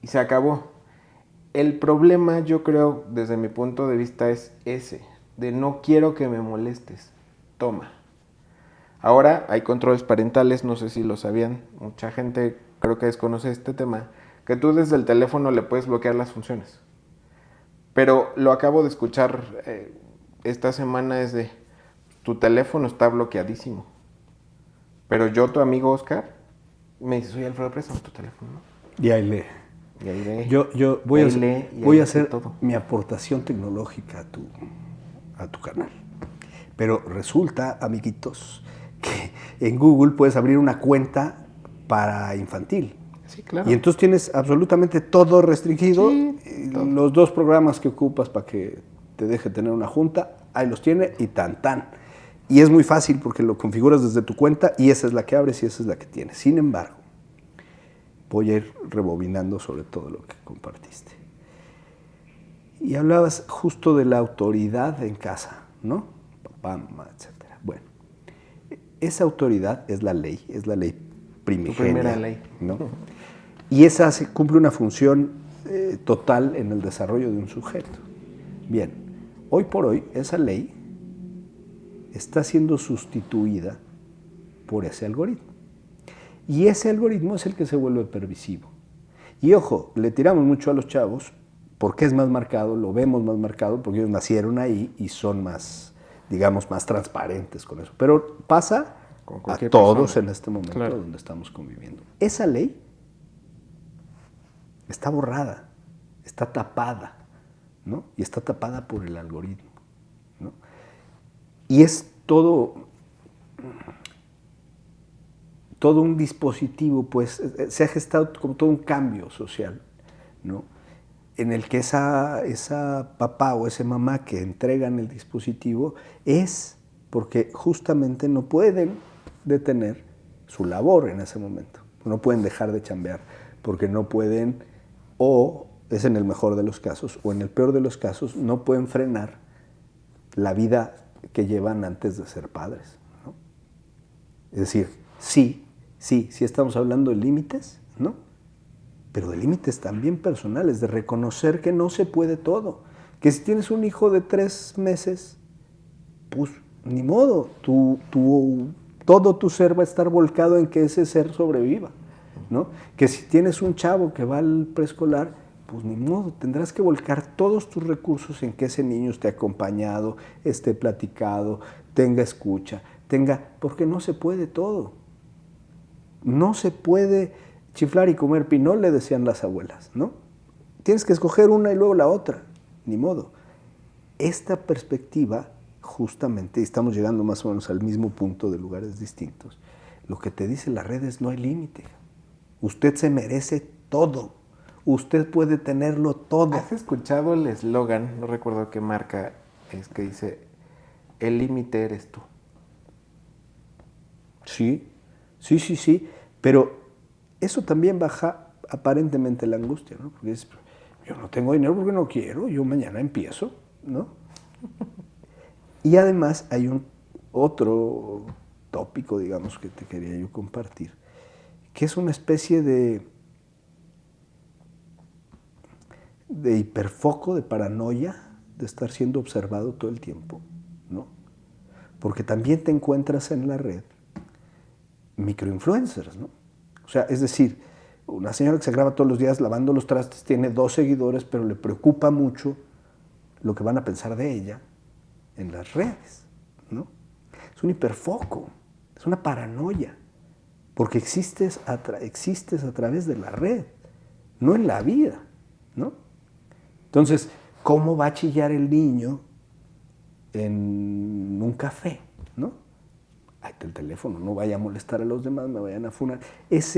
y se acabó. El problema, yo creo, desde mi punto de vista, es ese, de no quiero que me molestes, toma. Ahora hay controles parentales, no sé si lo sabían, mucha gente creo que desconoce este tema, que tú desde el teléfono le puedes bloquear las funciones. Pero lo acabo de escuchar esta semana, es de, tu teléfono está bloqueadísimo. Pero yo, tu amigo Oscar, me dice, oye Alfredo, préstame tu teléfono, ¿no? Y ahí Y ahí ve. Yo voy, ahí lee y voy ahí a hace hacer todo. mi aportación tecnológica a tu canal. Pero resulta, amiguitos, que en Google puedes abrir una cuenta para infantil. Sí, claro. Y entonces tienes absolutamente todo restringido. Sí, Y todo. los 2 programas que ocupas para que te deje tener una junta, ahí los tiene y tan. Y es muy fácil porque lo configuras desde tu cuenta y esa es la que abres y esa es la que tienes. Sin embargo, voy a ir rebobinando sobre todo lo que compartiste. Y hablabas justo de la autoridad en casa, ¿no? Papá, mamá, etc. Bueno, esa autoridad es la ley primigenia. Tu primera ley. ¿No? Y esa cumple una función total en el desarrollo de un sujeto. Bien, hoy por hoy esa ley está siendo sustituida por ese algoritmo. Y ese algoritmo es el que se vuelve pervasivo. Y ojo, le tiramos mucho a los chavos porque es más marcado, lo vemos más marcado porque ellos nacieron ahí y son más, digamos, más transparentes con eso. Pero pasa a todos persona en este momento claro. Donde estamos conviviendo. Esa ley está borrada, está tapada, ¿no? Y está tapada por el algoritmo, ¿no? Y es todo un dispositivo, pues, se ha gestado como todo un cambio social, ¿no? En el que esa papá o esa mamá que entregan el dispositivo es porque justamente no pueden detener su labor en ese momento, no pueden dejar de chambear, porque no pueden, o es en el mejor de los casos, o en el peor de los casos, no pueden frenar la vida que llevan antes de ser padres, ¿no? Es decir, sí estamos hablando de límites, ¿no? Pero de límites también personales, de reconocer que no se puede todo, que si tienes un hijo de 3 meses, pues ni modo, todo tu ser va a estar volcado en que ese ser sobreviva, ¿no? Que si tienes un chavo que va al preescolar, pues ni modo, tendrás que volcar todos tus recursos en que ese niño esté acompañado, esté platicado, tenga escucha, porque no se puede todo. No se puede chiflar y comer pinol, le decían las abuelas, ¿no? Tienes que escoger una y luego la otra, ni modo. Esta perspectiva, justamente, estamos llegando más o menos al mismo punto de lugares distintos, lo que te dice la red es no hay límite. Usted se merece todo. Usted puede tenerlo todo. ¿Has escuchado el eslogan? No recuerdo qué marca es que dice, el límite eres tú. Sí, pero eso también baja aparentemente la angustia, ¿no? Porque es, yo no tengo dinero porque no quiero, yo mañana empiezo, ¿no? Y además hay otro tópico, digamos, que te quería yo compartir, que es una especie de hiperfoco, de paranoia, de estar siendo observado todo el tiempo, ¿no? Porque también te encuentras en la red microinfluencers, ¿no? O sea, es decir, una señora que se graba todos los días lavando los trastes, tiene 2 seguidores, pero le preocupa mucho lo que van a pensar de ella en las redes, ¿no? Es un hiperfoco, es una paranoia, porque existes a través de la red, no en la vida, ¿no? Entonces, ¿cómo va a chillar el niño en un café, ¿no? Ahí está el teléfono, no vaya a molestar a los demás, me vayan a funar. Es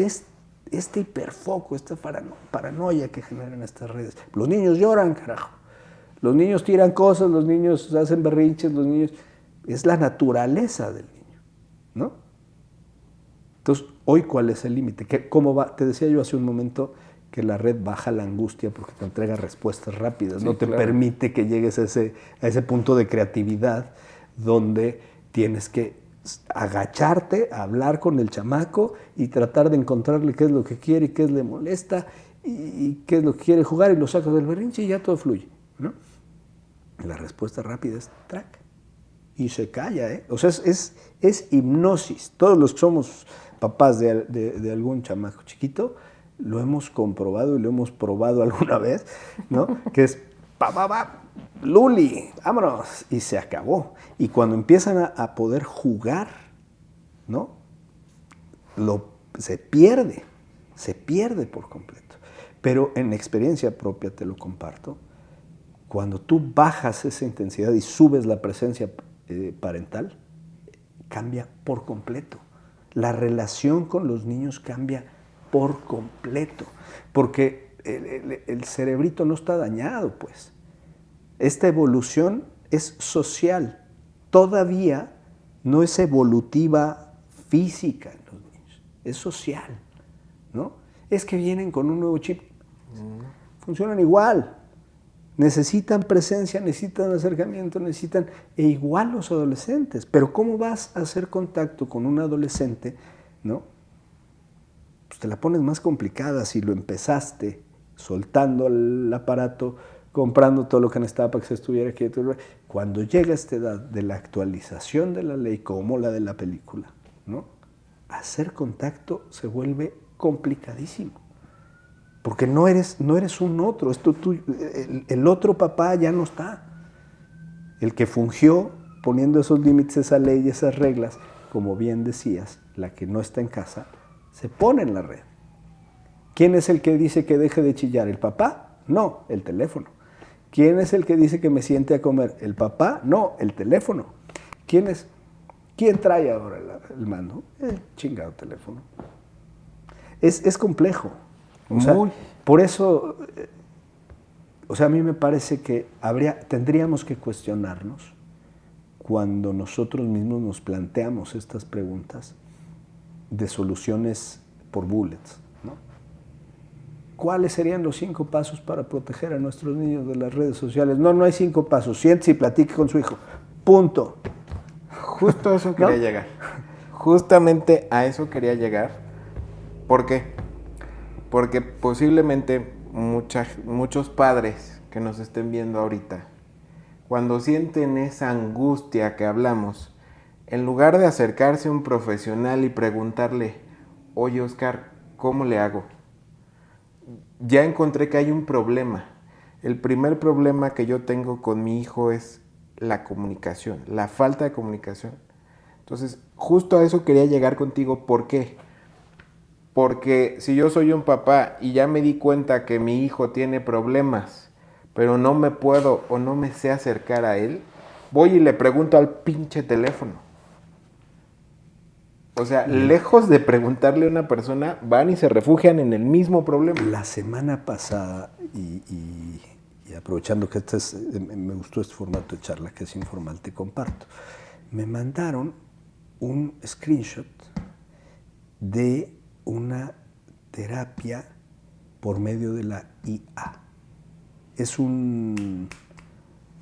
este hiperfoco, esta paranoia que generan estas redes. Los niños lloran, carajo. Los niños tiran cosas, los niños hacen berrinches, los niños... Es la naturaleza del niño, ¿no? Entonces, hoy, ¿cuál es el límite? ¿Cómo va? Te decía yo hace un momento que la red baja la angustia porque te entrega respuestas rápidas, sí, no te permite que llegues a ese punto de creatividad donde tienes que agacharte, hablar con el chamaco y tratar de encontrarle qué es lo que quiere y qué le molesta y qué es lo que quiere jugar y lo sacas del berrinche y ya todo fluye, ¿no? La respuesta rápida es track y se calla, ¿eh? O sea, es hipnosis. Todos los que somos papás de algún chamaco chiquito lo hemos comprobado y lo hemos probado alguna vez, ¿no? Que es Luli, vámonos, y se acabó. Y cuando empiezan a poder jugar, ¿no? Se pierde por completo. Pero en experiencia propia te lo comparto, cuando tú bajas esa intensidad y subes la presencia parental, cambia por completo. La relación con los niños cambia por completo, porque el cerebrito no está dañado, pues. Esta evolución es social, todavía no es evolutiva física en los niños, es social, ¿no? Es que vienen con un nuevo chip, funcionan igual, necesitan presencia, necesitan acercamiento, e igual los adolescentes. Pero ¿cómo vas a hacer contacto con un adolescente, no? Pues te la pones más complicada si lo empezaste soltando el aparato, comprando todo lo que necesitaba para que se estuviera quieto. Cuando llega esta edad de la actualización de la ley, como la de la película, ¿no? Hacer contacto se vuelve complicadísimo. Porque no eres un otro. El otro papá ya no está. El que fungió poniendo esos límites, esa ley y esas reglas, como bien decías, la que no está en casa, se pone en la red. ¿Quién es el que dice que deje de chillar? ¿El papá? No, el teléfono. ¿Quién es el que dice que me siente a comer? ¿El papá? No, el teléfono. ¿Quién trae ahora el mando? El chingado teléfono. Es complejo. O sea, por eso, a mí me parece que tendríamos que cuestionarnos cuando nosotros mismos nos planteamos estas preguntas de soluciones por bullets, ¿no? ¿Cuáles serían los 5 pasos para proteger a nuestros niños de las redes sociales? No hay 5 pasos. Siéntese y platique con su hijo. Punto. Justo a eso quería llegar. Justamente a eso quería llegar. ¿Por qué? Porque posiblemente muchos padres que nos estén viendo ahorita, cuando sienten esa angustia que hablamos, en lugar de acercarse a un profesional y preguntarle, oye Oscar, ¿cómo le hago? Ya encontré que hay un problema. El primer problema que yo tengo con mi hijo es la comunicación, la falta de comunicación. Entonces, justo a eso quería llegar contigo. ¿Por qué? Porque si yo soy un papá y ya me di cuenta que mi hijo tiene problemas, pero no me puedo o no me sé acercar a él, voy y le pregunto al pinche teléfono. O sea, lejos de preguntarle a una persona, van y se refugian en el mismo problema. La semana pasada, y aprovechando que me gustó este formato de charla, que es informal, te comparto. Me mandaron un screenshot de una terapia por medio de la IA. Es un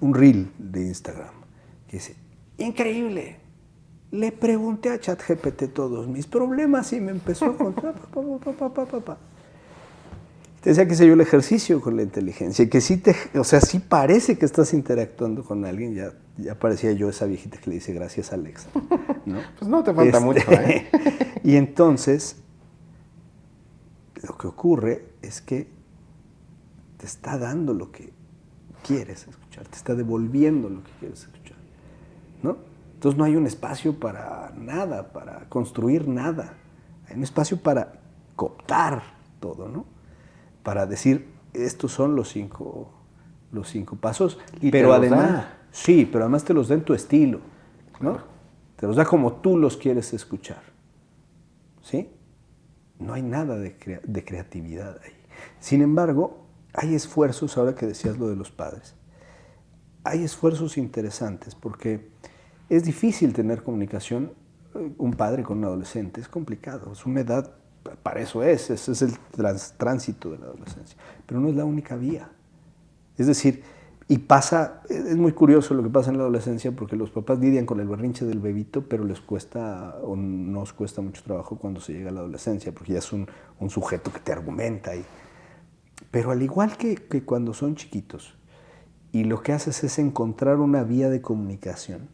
reel de Instagram que dice, increíble, le pregunté a ChatGPT todos mis problemas y me empezó a contar, Te decía que hice yo el ejercicio con la inteligencia y que sí parece que estás interactuando con alguien. Ya parecía yo esa viejita que le dice gracias Alexa, ¿no? Pues no te falta mucho, ¿eh? Y entonces, lo que ocurre es que te está dando lo que quieres escuchar, te está devolviendo lo que quieres escuchar, ¿no? Entonces no hay un espacio para nada, para construir nada. Hay un espacio para cooptar todo, ¿no? Para decir, estos son los cinco pasos. Pero además, sí, pero además te los da en tu estilo, ¿no? Te los da como tú los quieres escuchar, ¿sí? No hay nada de creatividad ahí. Sin embargo, hay esfuerzos, ahora que decías lo de los padres, hay esfuerzos interesantes porque es difícil tener comunicación, un padre con un adolescente, es complicado, es una edad, para eso ese es el tránsito de la adolescencia, pero no es la única vía. Es decir, es muy curioso lo que pasa en la adolescencia porque los papás lidian con el berrinche del bebito, pero les cuesta o nos cuesta mucho trabajo cuando se llega a la adolescencia, porque ya es un sujeto que te argumenta. Pero al igual que cuando son chiquitos, y lo que haces es encontrar una vía de comunicación,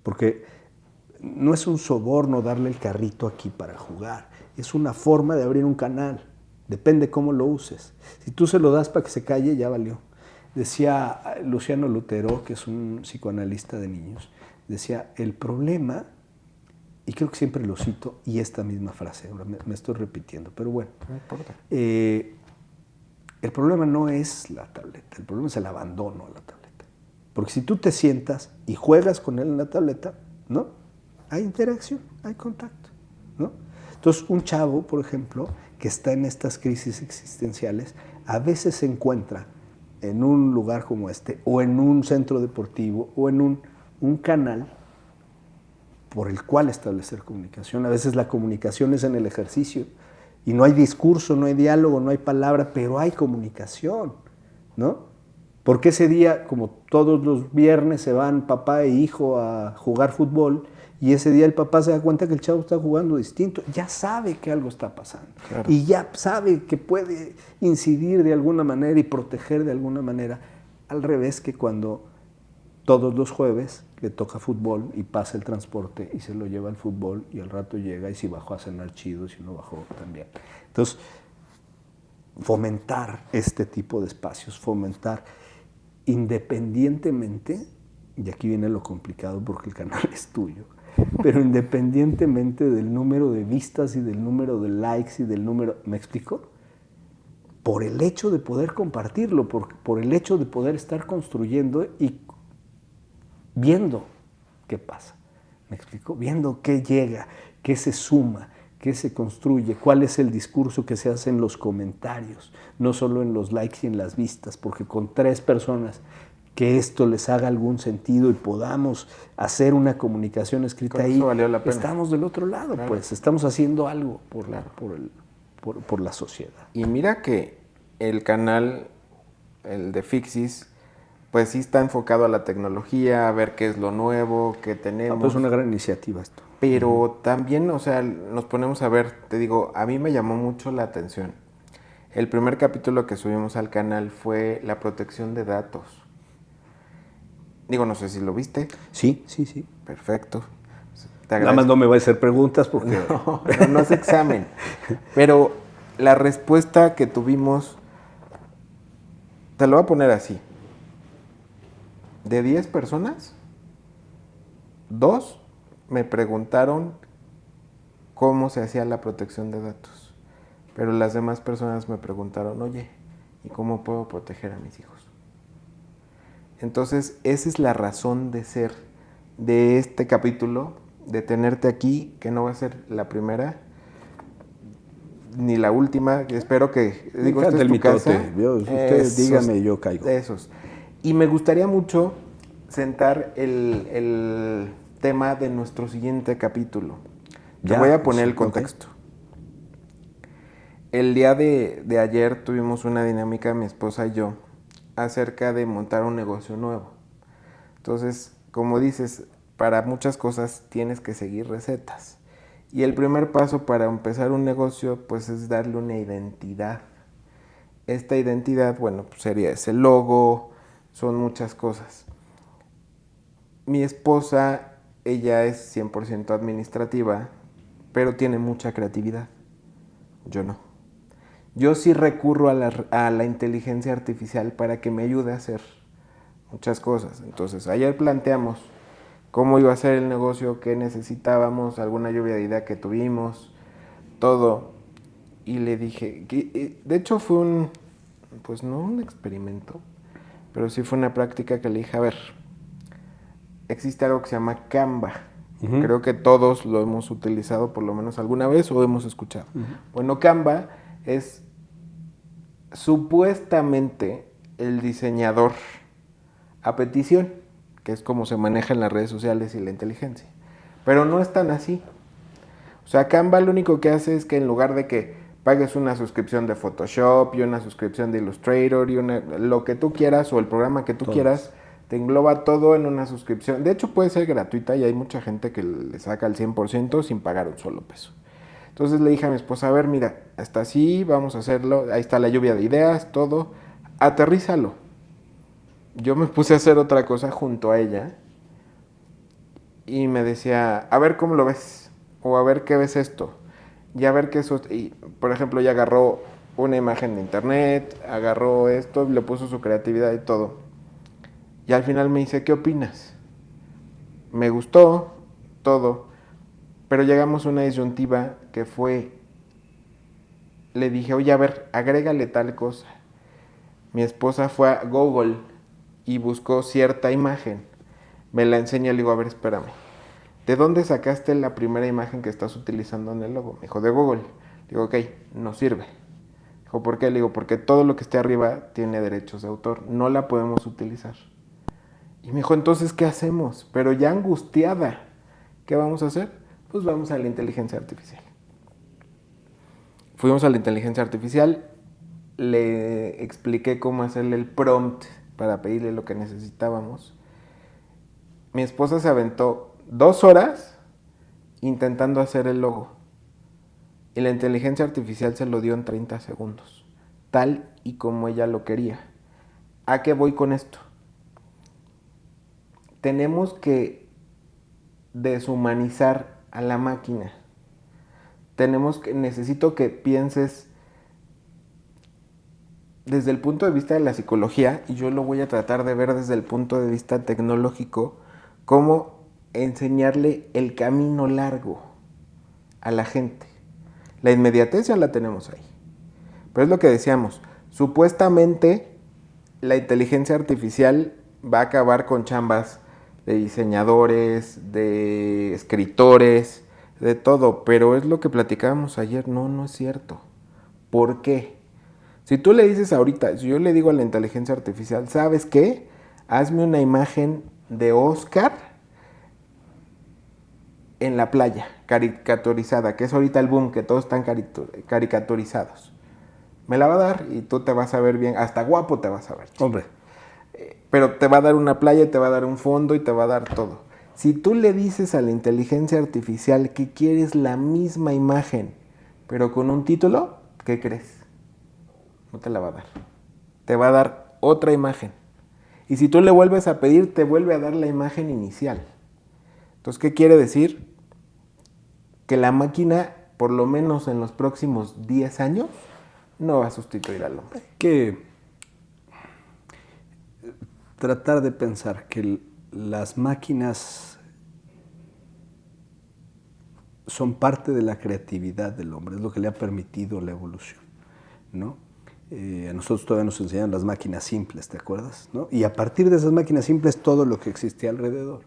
porque no es un soborno darle el carrito aquí para jugar, es una forma de abrir un canal, depende cómo lo uses. Si tú se lo das para que se calle, ya valió. Decía Luciano Lutero, que es un psicoanalista de niños, decía, el problema, y creo que siempre lo cito, y esta misma frase, ahora me estoy repitiendo, pero bueno, no importa. El problema no es la tableta, el problema es el abandono a la tableta. Porque si tú te sientas y juegas con él en la tableta, ¿no? Hay interacción, hay contacto, ¿no? Entonces, un chavo, por ejemplo, que está en estas crisis existenciales, a veces se encuentra en un lugar como este, o en un centro deportivo, o en un canal por el cual establecer comunicación. A veces la comunicación es en el ejercicio, y no hay discurso, no hay diálogo, no hay palabra, pero hay comunicación, ¿no? Porque ese día, como todos los viernes, se van papá e hijo a jugar fútbol, y ese día el papá se da cuenta que el chavo está jugando distinto, ya sabe que algo está pasando, claro. Y ya sabe que puede incidir de alguna manera y proteger de alguna manera, al revés que cuando todos los jueves le toca fútbol y pasa el transporte y se lo lleva al fútbol y al rato llega y si bajó a cenar chido, si no bajó también. Entonces, fomentar este tipo de espacios, fomentar independientemente, y aquí viene lo complicado porque el canal es tuyo, pero independientemente del número de vistas y del número de likes y del número, ¿me explico? Por el hecho de poder compartirlo, por el hecho de poder estar construyendo y viendo qué pasa, ¿me explico? Viendo qué llega, qué se suma, qué se construye, cuál es el discurso que se hace en los comentarios, no solo en los likes y en las vistas, porque con 3 personas que esto les haga algún sentido y podamos hacer una comunicación escrita ahí, estamos del otro lado, claro. Pues estamos haciendo algo por la sociedad. Y mira que el canal, el de Fixis, pues sí está enfocado a la tecnología, a ver qué es lo nuevo, qué tenemos. Pues es una gran iniciativa esto. Pero también, o sea, nos ponemos a ver, te digo, a mí me llamó mucho la atención. El primer capítulo que subimos al canal fue la protección de datos. Digo, no sé si lo viste. Sí. Perfecto. Nada más no me voy a hacer preguntas porque... No es examen. Pero la respuesta que tuvimos, te lo voy a poner así. De 10 personas, 2 me preguntaron cómo se hacía la protección de datos. Pero las demás personas me preguntaron, oye, ¿y cómo puedo proteger a mis hijos? Entonces, esa es la razón de ser de este capítulo, de tenerte aquí, que no va a ser la primera ni la última. Espero que... Digo, esta es tu casa. Usted dígame, yo caigo. Esos. Y me gustaría mucho sentar el tema de nuestro siguiente capítulo. Te voy a poner el contexto. Okay. El día de ayer tuvimos una dinámica, mi esposa y yo, acerca de montar un negocio nuevo. Entonces, como dices, para muchas cosas tienes que seguir recetas. Y el primer paso para empezar un negocio, pues es darle una identidad. Esta identidad, bueno, pues sería ese logo, son muchas cosas. Mi esposa, ella es 100% administrativa, pero tiene mucha creatividad. Yo no. Yo sí recurro a la inteligencia artificial para que me ayude a hacer muchas cosas. Entonces, ayer planteamos cómo iba a ser el negocio, qué necesitábamos, alguna lluvia de idea que tuvimos, todo. Y le dije, de hecho fue pues no un experimento, pero sí fue una práctica que le dije, a ver, existe algo que se llama Canva. Uh-huh. Creo que todos lo hemos utilizado por lo menos alguna vez o hemos escuchado. Uh-huh. Bueno, Canva es supuestamente el diseñador a petición, que es como se maneja en las redes sociales y la inteligencia. Pero no es tan así. O sea, Canva lo único que hace es que en lugar de que pagues una suscripción de Photoshop y una suscripción de Illustrator y lo que tú quieras o el programa que tú quieras, te engloba todo en una suscripción. De hecho, puede ser gratuita y hay mucha gente que le saca el 100% sin pagar un solo peso. Entonces le dije a mi esposa, a ver, mira, está así, vamos a hacerlo, ahí está la lluvia de ideas, todo, aterrízalo. Yo me puse a hacer otra cosa junto a ella y me decía, a ver cómo lo ves, o a ver qué ves esto, y a ver qué eso, y por ejemplo, ella agarró una imagen de internet, agarró esto, le puso su creatividad y todo, y al final me dice, ¿qué opinas? Me gustó todo, pero llegamos a una disyuntiva que fue, le dije, oye, a ver, agrégale tal cosa. Mi esposa fue a Google y buscó cierta imagen. Me la enseña y le digo, a ver, espérame. ¿De dónde sacaste la primera imagen que estás utilizando en el logo? Me dijo, de Google. Digo, ok, no sirve. Dijo, ¿por qué? Le digo, porque todo lo que esté arriba tiene derechos de autor. No la podemos utilizar. Y me dijo, entonces, ¿qué hacemos? Pero ya angustiada. ¿Qué vamos a hacer? Pues vamos a la inteligencia artificial. Fuimos a la inteligencia artificial, le expliqué cómo hacerle el prompt para pedirle lo que necesitábamos. Mi esposa se aventó 2 horas intentando hacer el logo. Y la inteligencia artificial se lo dio en 30 segundos. Tal y como ella lo quería. ¿A qué voy con esto? Tenemos que deshumanizar a la máquina. Necesito que pienses desde el punto de vista de la psicología, y yo lo voy a tratar de ver desde el punto de vista tecnológico, cómo enseñarle el camino largo a la gente. La inmediatez ya la tenemos ahí. Pero es lo que decíamos, supuestamente la inteligencia artificial va a acabar con chambas de diseñadores, de escritores, de todo, pero es lo que platicábamos ayer, no es cierto. ¿Por qué? Si tú le dices ahorita, si yo le digo a la inteligencia artificial, ¿sabes qué? Hazme una imagen de Oscar en la playa, caricaturizada, que es ahorita el boom, que todos están caricaturizados. Me la va a dar y tú te vas a ver bien, hasta guapo te vas a ver. Hombre. Pero te va a dar una playa, y te va a dar un fondo y te va a dar todo. Si tú le dices a la inteligencia artificial que quieres la misma imagen, pero con un título, ¿qué crees? No te la va a dar. Te va a dar otra imagen. Y si tú le vuelves a pedir, te vuelve a dar la imagen inicial. Entonces, ¿qué quiere decir? Que la máquina, por lo menos en los próximos 10 años, no va a sustituir al hombre. Que tratar de pensar que las máquinas son parte de la creatividad del hombre, es lo que le ha permitido la evolución, ¿no? A nosotros todavía nos enseñan las máquinas simples, ¿te acuerdas? ¿No? Y a partir de esas máquinas simples todo lo que existía alrededor.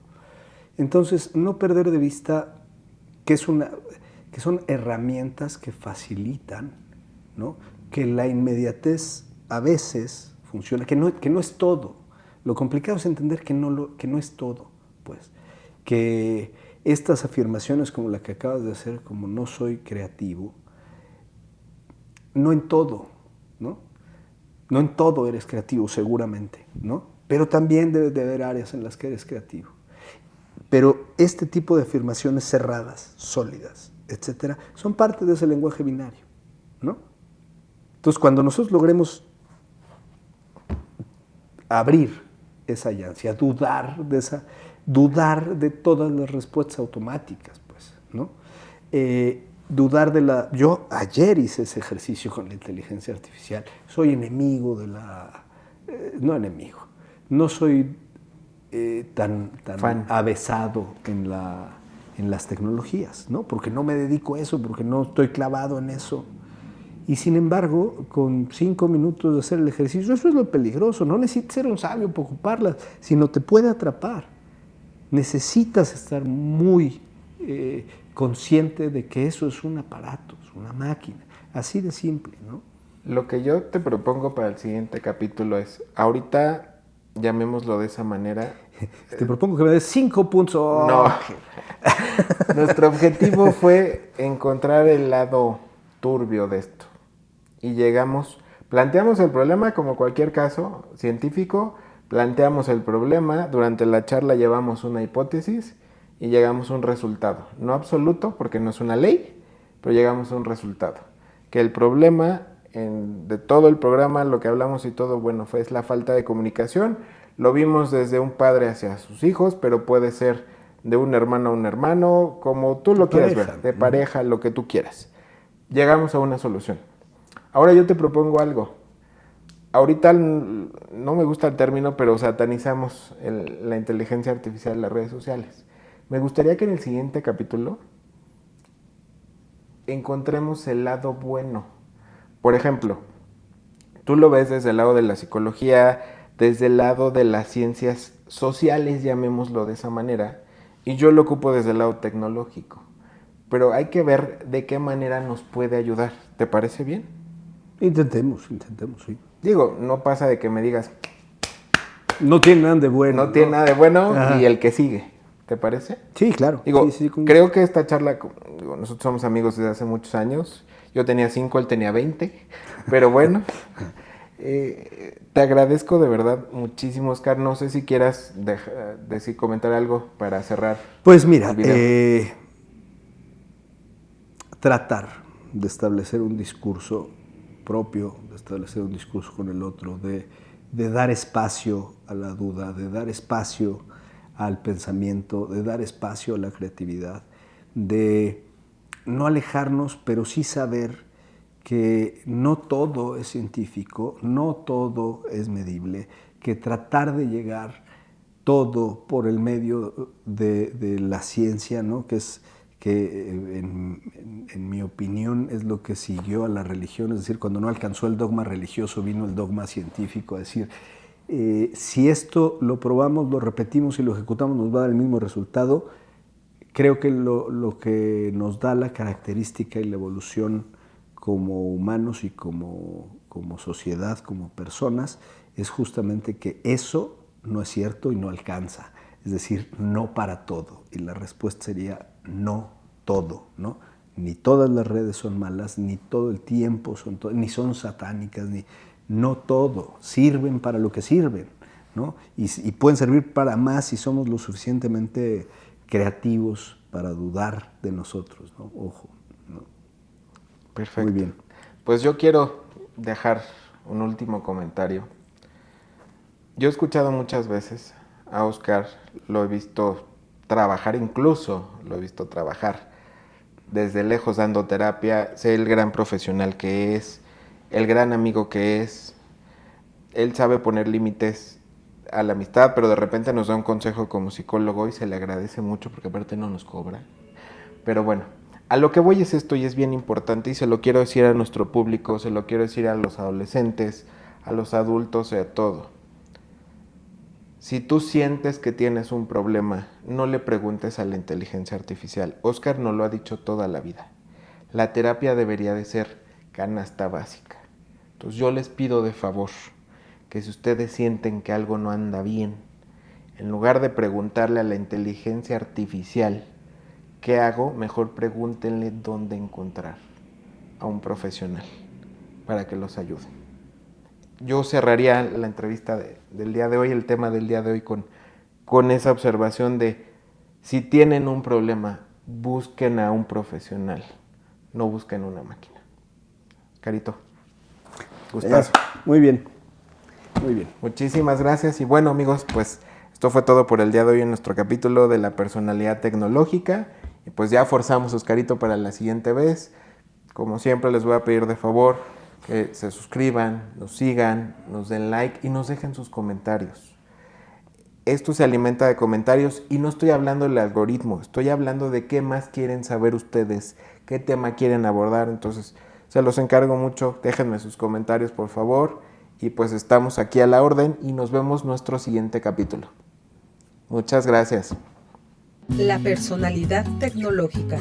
Entonces, no perder de vista que son herramientas que facilitan, ¿no? Que la inmediatez a veces funciona, que no es todo. Lo complicado es entender que no es todo, pues. Que estas afirmaciones como la que acabas de hacer, como no soy creativo, no en todo, ¿no? No en todo eres creativo, seguramente, ¿no? Pero también debe de haber áreas en las que eres creativo. Pero este tipo de afirmaciones cerradas, sólidas, etcétera, son parte de ese lenguaje binario, ¿no? Entonces, cuando nosotros logremos abrir esa llancia, dudar de todas las respuestas automáticas, pues, ¿no? Dudar de la... Yo ayer hice ese ejercicio con la inteligencia artificial. Soy enemigo de la... no enemigo. No soy tan avesado en las tecnologías, ¿no? Porque no me dedico a eso, porque no estoy clavado en eso. Y sin embargo, con 5 minutos de hacer el ejercicio, eso es lo peligroso. No necesitas ser un sabio para ocuparlas, sino te puede atrapar. Necesitas estar muy consciente de que eso es un aparato, es una máquina. Así de simple, ¿no? Lo que yo te propongo para el siguiente capítulo es, ahorita llamémoslo de esa manera. Te propongo que me des 5 puntos. Oh. No. Nuestro objetivo fue encontrar el lado turbio de esto. Y planteamos el problema como cualquier caso científico, planteamos el problema, durante la charla llevamos una hipótesis y llegamos a un resultado. No absoluto, porque no es una ley, pero llegamos a un resultado. Que el problema de todo el programa, lo que hablamos y todo, bueno, es la falta de comunicación. Lo vimos desde un padre hacia sus hijos, pero puede ser de un hermano a un hermano, como tú lo quieras ver, de pareja, lo que tú quieras. Llegamos a una solución. Ahora yo te propongo algo. Ahorita no me gusta el término, pero satanizamos la inteligencia artificial en las redes sociales. Me gustaría que en el siguiente capítulo encontremos el lado bueno. Por ejemplo, Tú lo ves desde el lado de la psicología, desde el lado de las ciencias sociales, llamémoslo de esa manera, y yo lo ocupo desde el lado tecnológico. Pero hay que ver de qué manera nos puede ayudar. ¿Te parece bien? Intentemos, sí. Digo, no pasa de que me digas... No tiene nada de bueno. No tiene nada de bueno. Ajá. Y el que sigue. ¿Te parece? Sí, claro. Digo, creo que esta charla... Digo, nosotros somos amigos desde hace muchos años. Yo tenía 5, él tenía 20. Pero bueno... te agradezco de verdad muchísimo, Oscar. No sé si quieras comentar algo para cerrar. Pues mira, tratar de establecer un discurso propio, de establecer un discurso con el otro, de dar espacio a la duda, de dar espacio al pensamiento, de dar espacio a la creatividad, de no alejarnos, pero sí saber que no todo es científico, no todo es medible, que tratar de llegar todo por el medio de la ciencia, ¿no? que en mi opinión es lo que siguió a la religión, es decir, cuando no alcanzó el dogma religioso vino el dogma científico, es decir, si esto lo probamos, lo repetimos y lo ejecutamos nos va a dar el mismo resultado. Creo que lo que nos da la característica y la evolución como humanos y como sociedad, como personas, es justamente que eso no es cierto y no alcanza. Es decir, no para todo. Y la respuesta sería no todo, ¿no? Ni todas las redes son malas, ni todo el tiempo ni son satánicas, no todo. Sirven para lo que sirven, ¿no? Y pueden servir para más si somos lo suficientemente creativos para dudar de nosotros, ¿no? Ojo, ¿no? Perfecto. Muy bien. Pues yo quiero dejar un último comentario. Yo he escuchado muchas veces a Oscar, lo he visto trabajar, incluso lo he visto trabajar desde lejos dando terapia, sé el gran profesional que es, el gran amigo que es. Él sabe poner límites a la amistad, pero de repente nos da un consejo como psicólogo y se le agradece mucho porque aparte no nos cobra. Pero bueno, a lo que voy es esto y es bien importante y se lo quiero decir a nuestro público, se lo quiero decir a los adolescentes, a los adultos y a todo. Si tú sientes que tienes un problema, no le preguntes a la inteligencia artificial. Oscar nos lo ha dicho toda la vida. La terapia debería de ser canasta básica. Entonces yo les pido de favor que si ustedes sienten que algo no anda bien, en lugar de preguntarle a la inteligencia artificial ¿qué hago? Mejor pregúntenle dónde encontrar a un profesional para que los ayude. Yo cerraría la entrevista del día de hoy, el tema del día de hoy, con esa observación de si tienen un problema, busquen a un profesional, no busquen una máquina. Carito, gustazo. Muy bien, muy bien. Muchísimas gracias y bueno amigos, pues esto fue todo por el día de hoy en nuestro capítulo de la personalidad tecnológica. Y pues ya forzamos a Oscarito para la siguiente vez. Como siempre les voy a pedir de favor que se suscriban, nos sigan, nos den like y nos dejen sus comentarios. Esto se alimenta de comentarios y no estoy hablando del algoritmo, estoy hablando de qué más quieren saber ustedes, qué tema quieren abordar. Entonces se los encargo mucho, déjenme sus comentarios por favor y pues estamos aquí a la orden y nos vemos en nuestro siguiente capítulo. Muchas gracias. La personalidad tecnológica.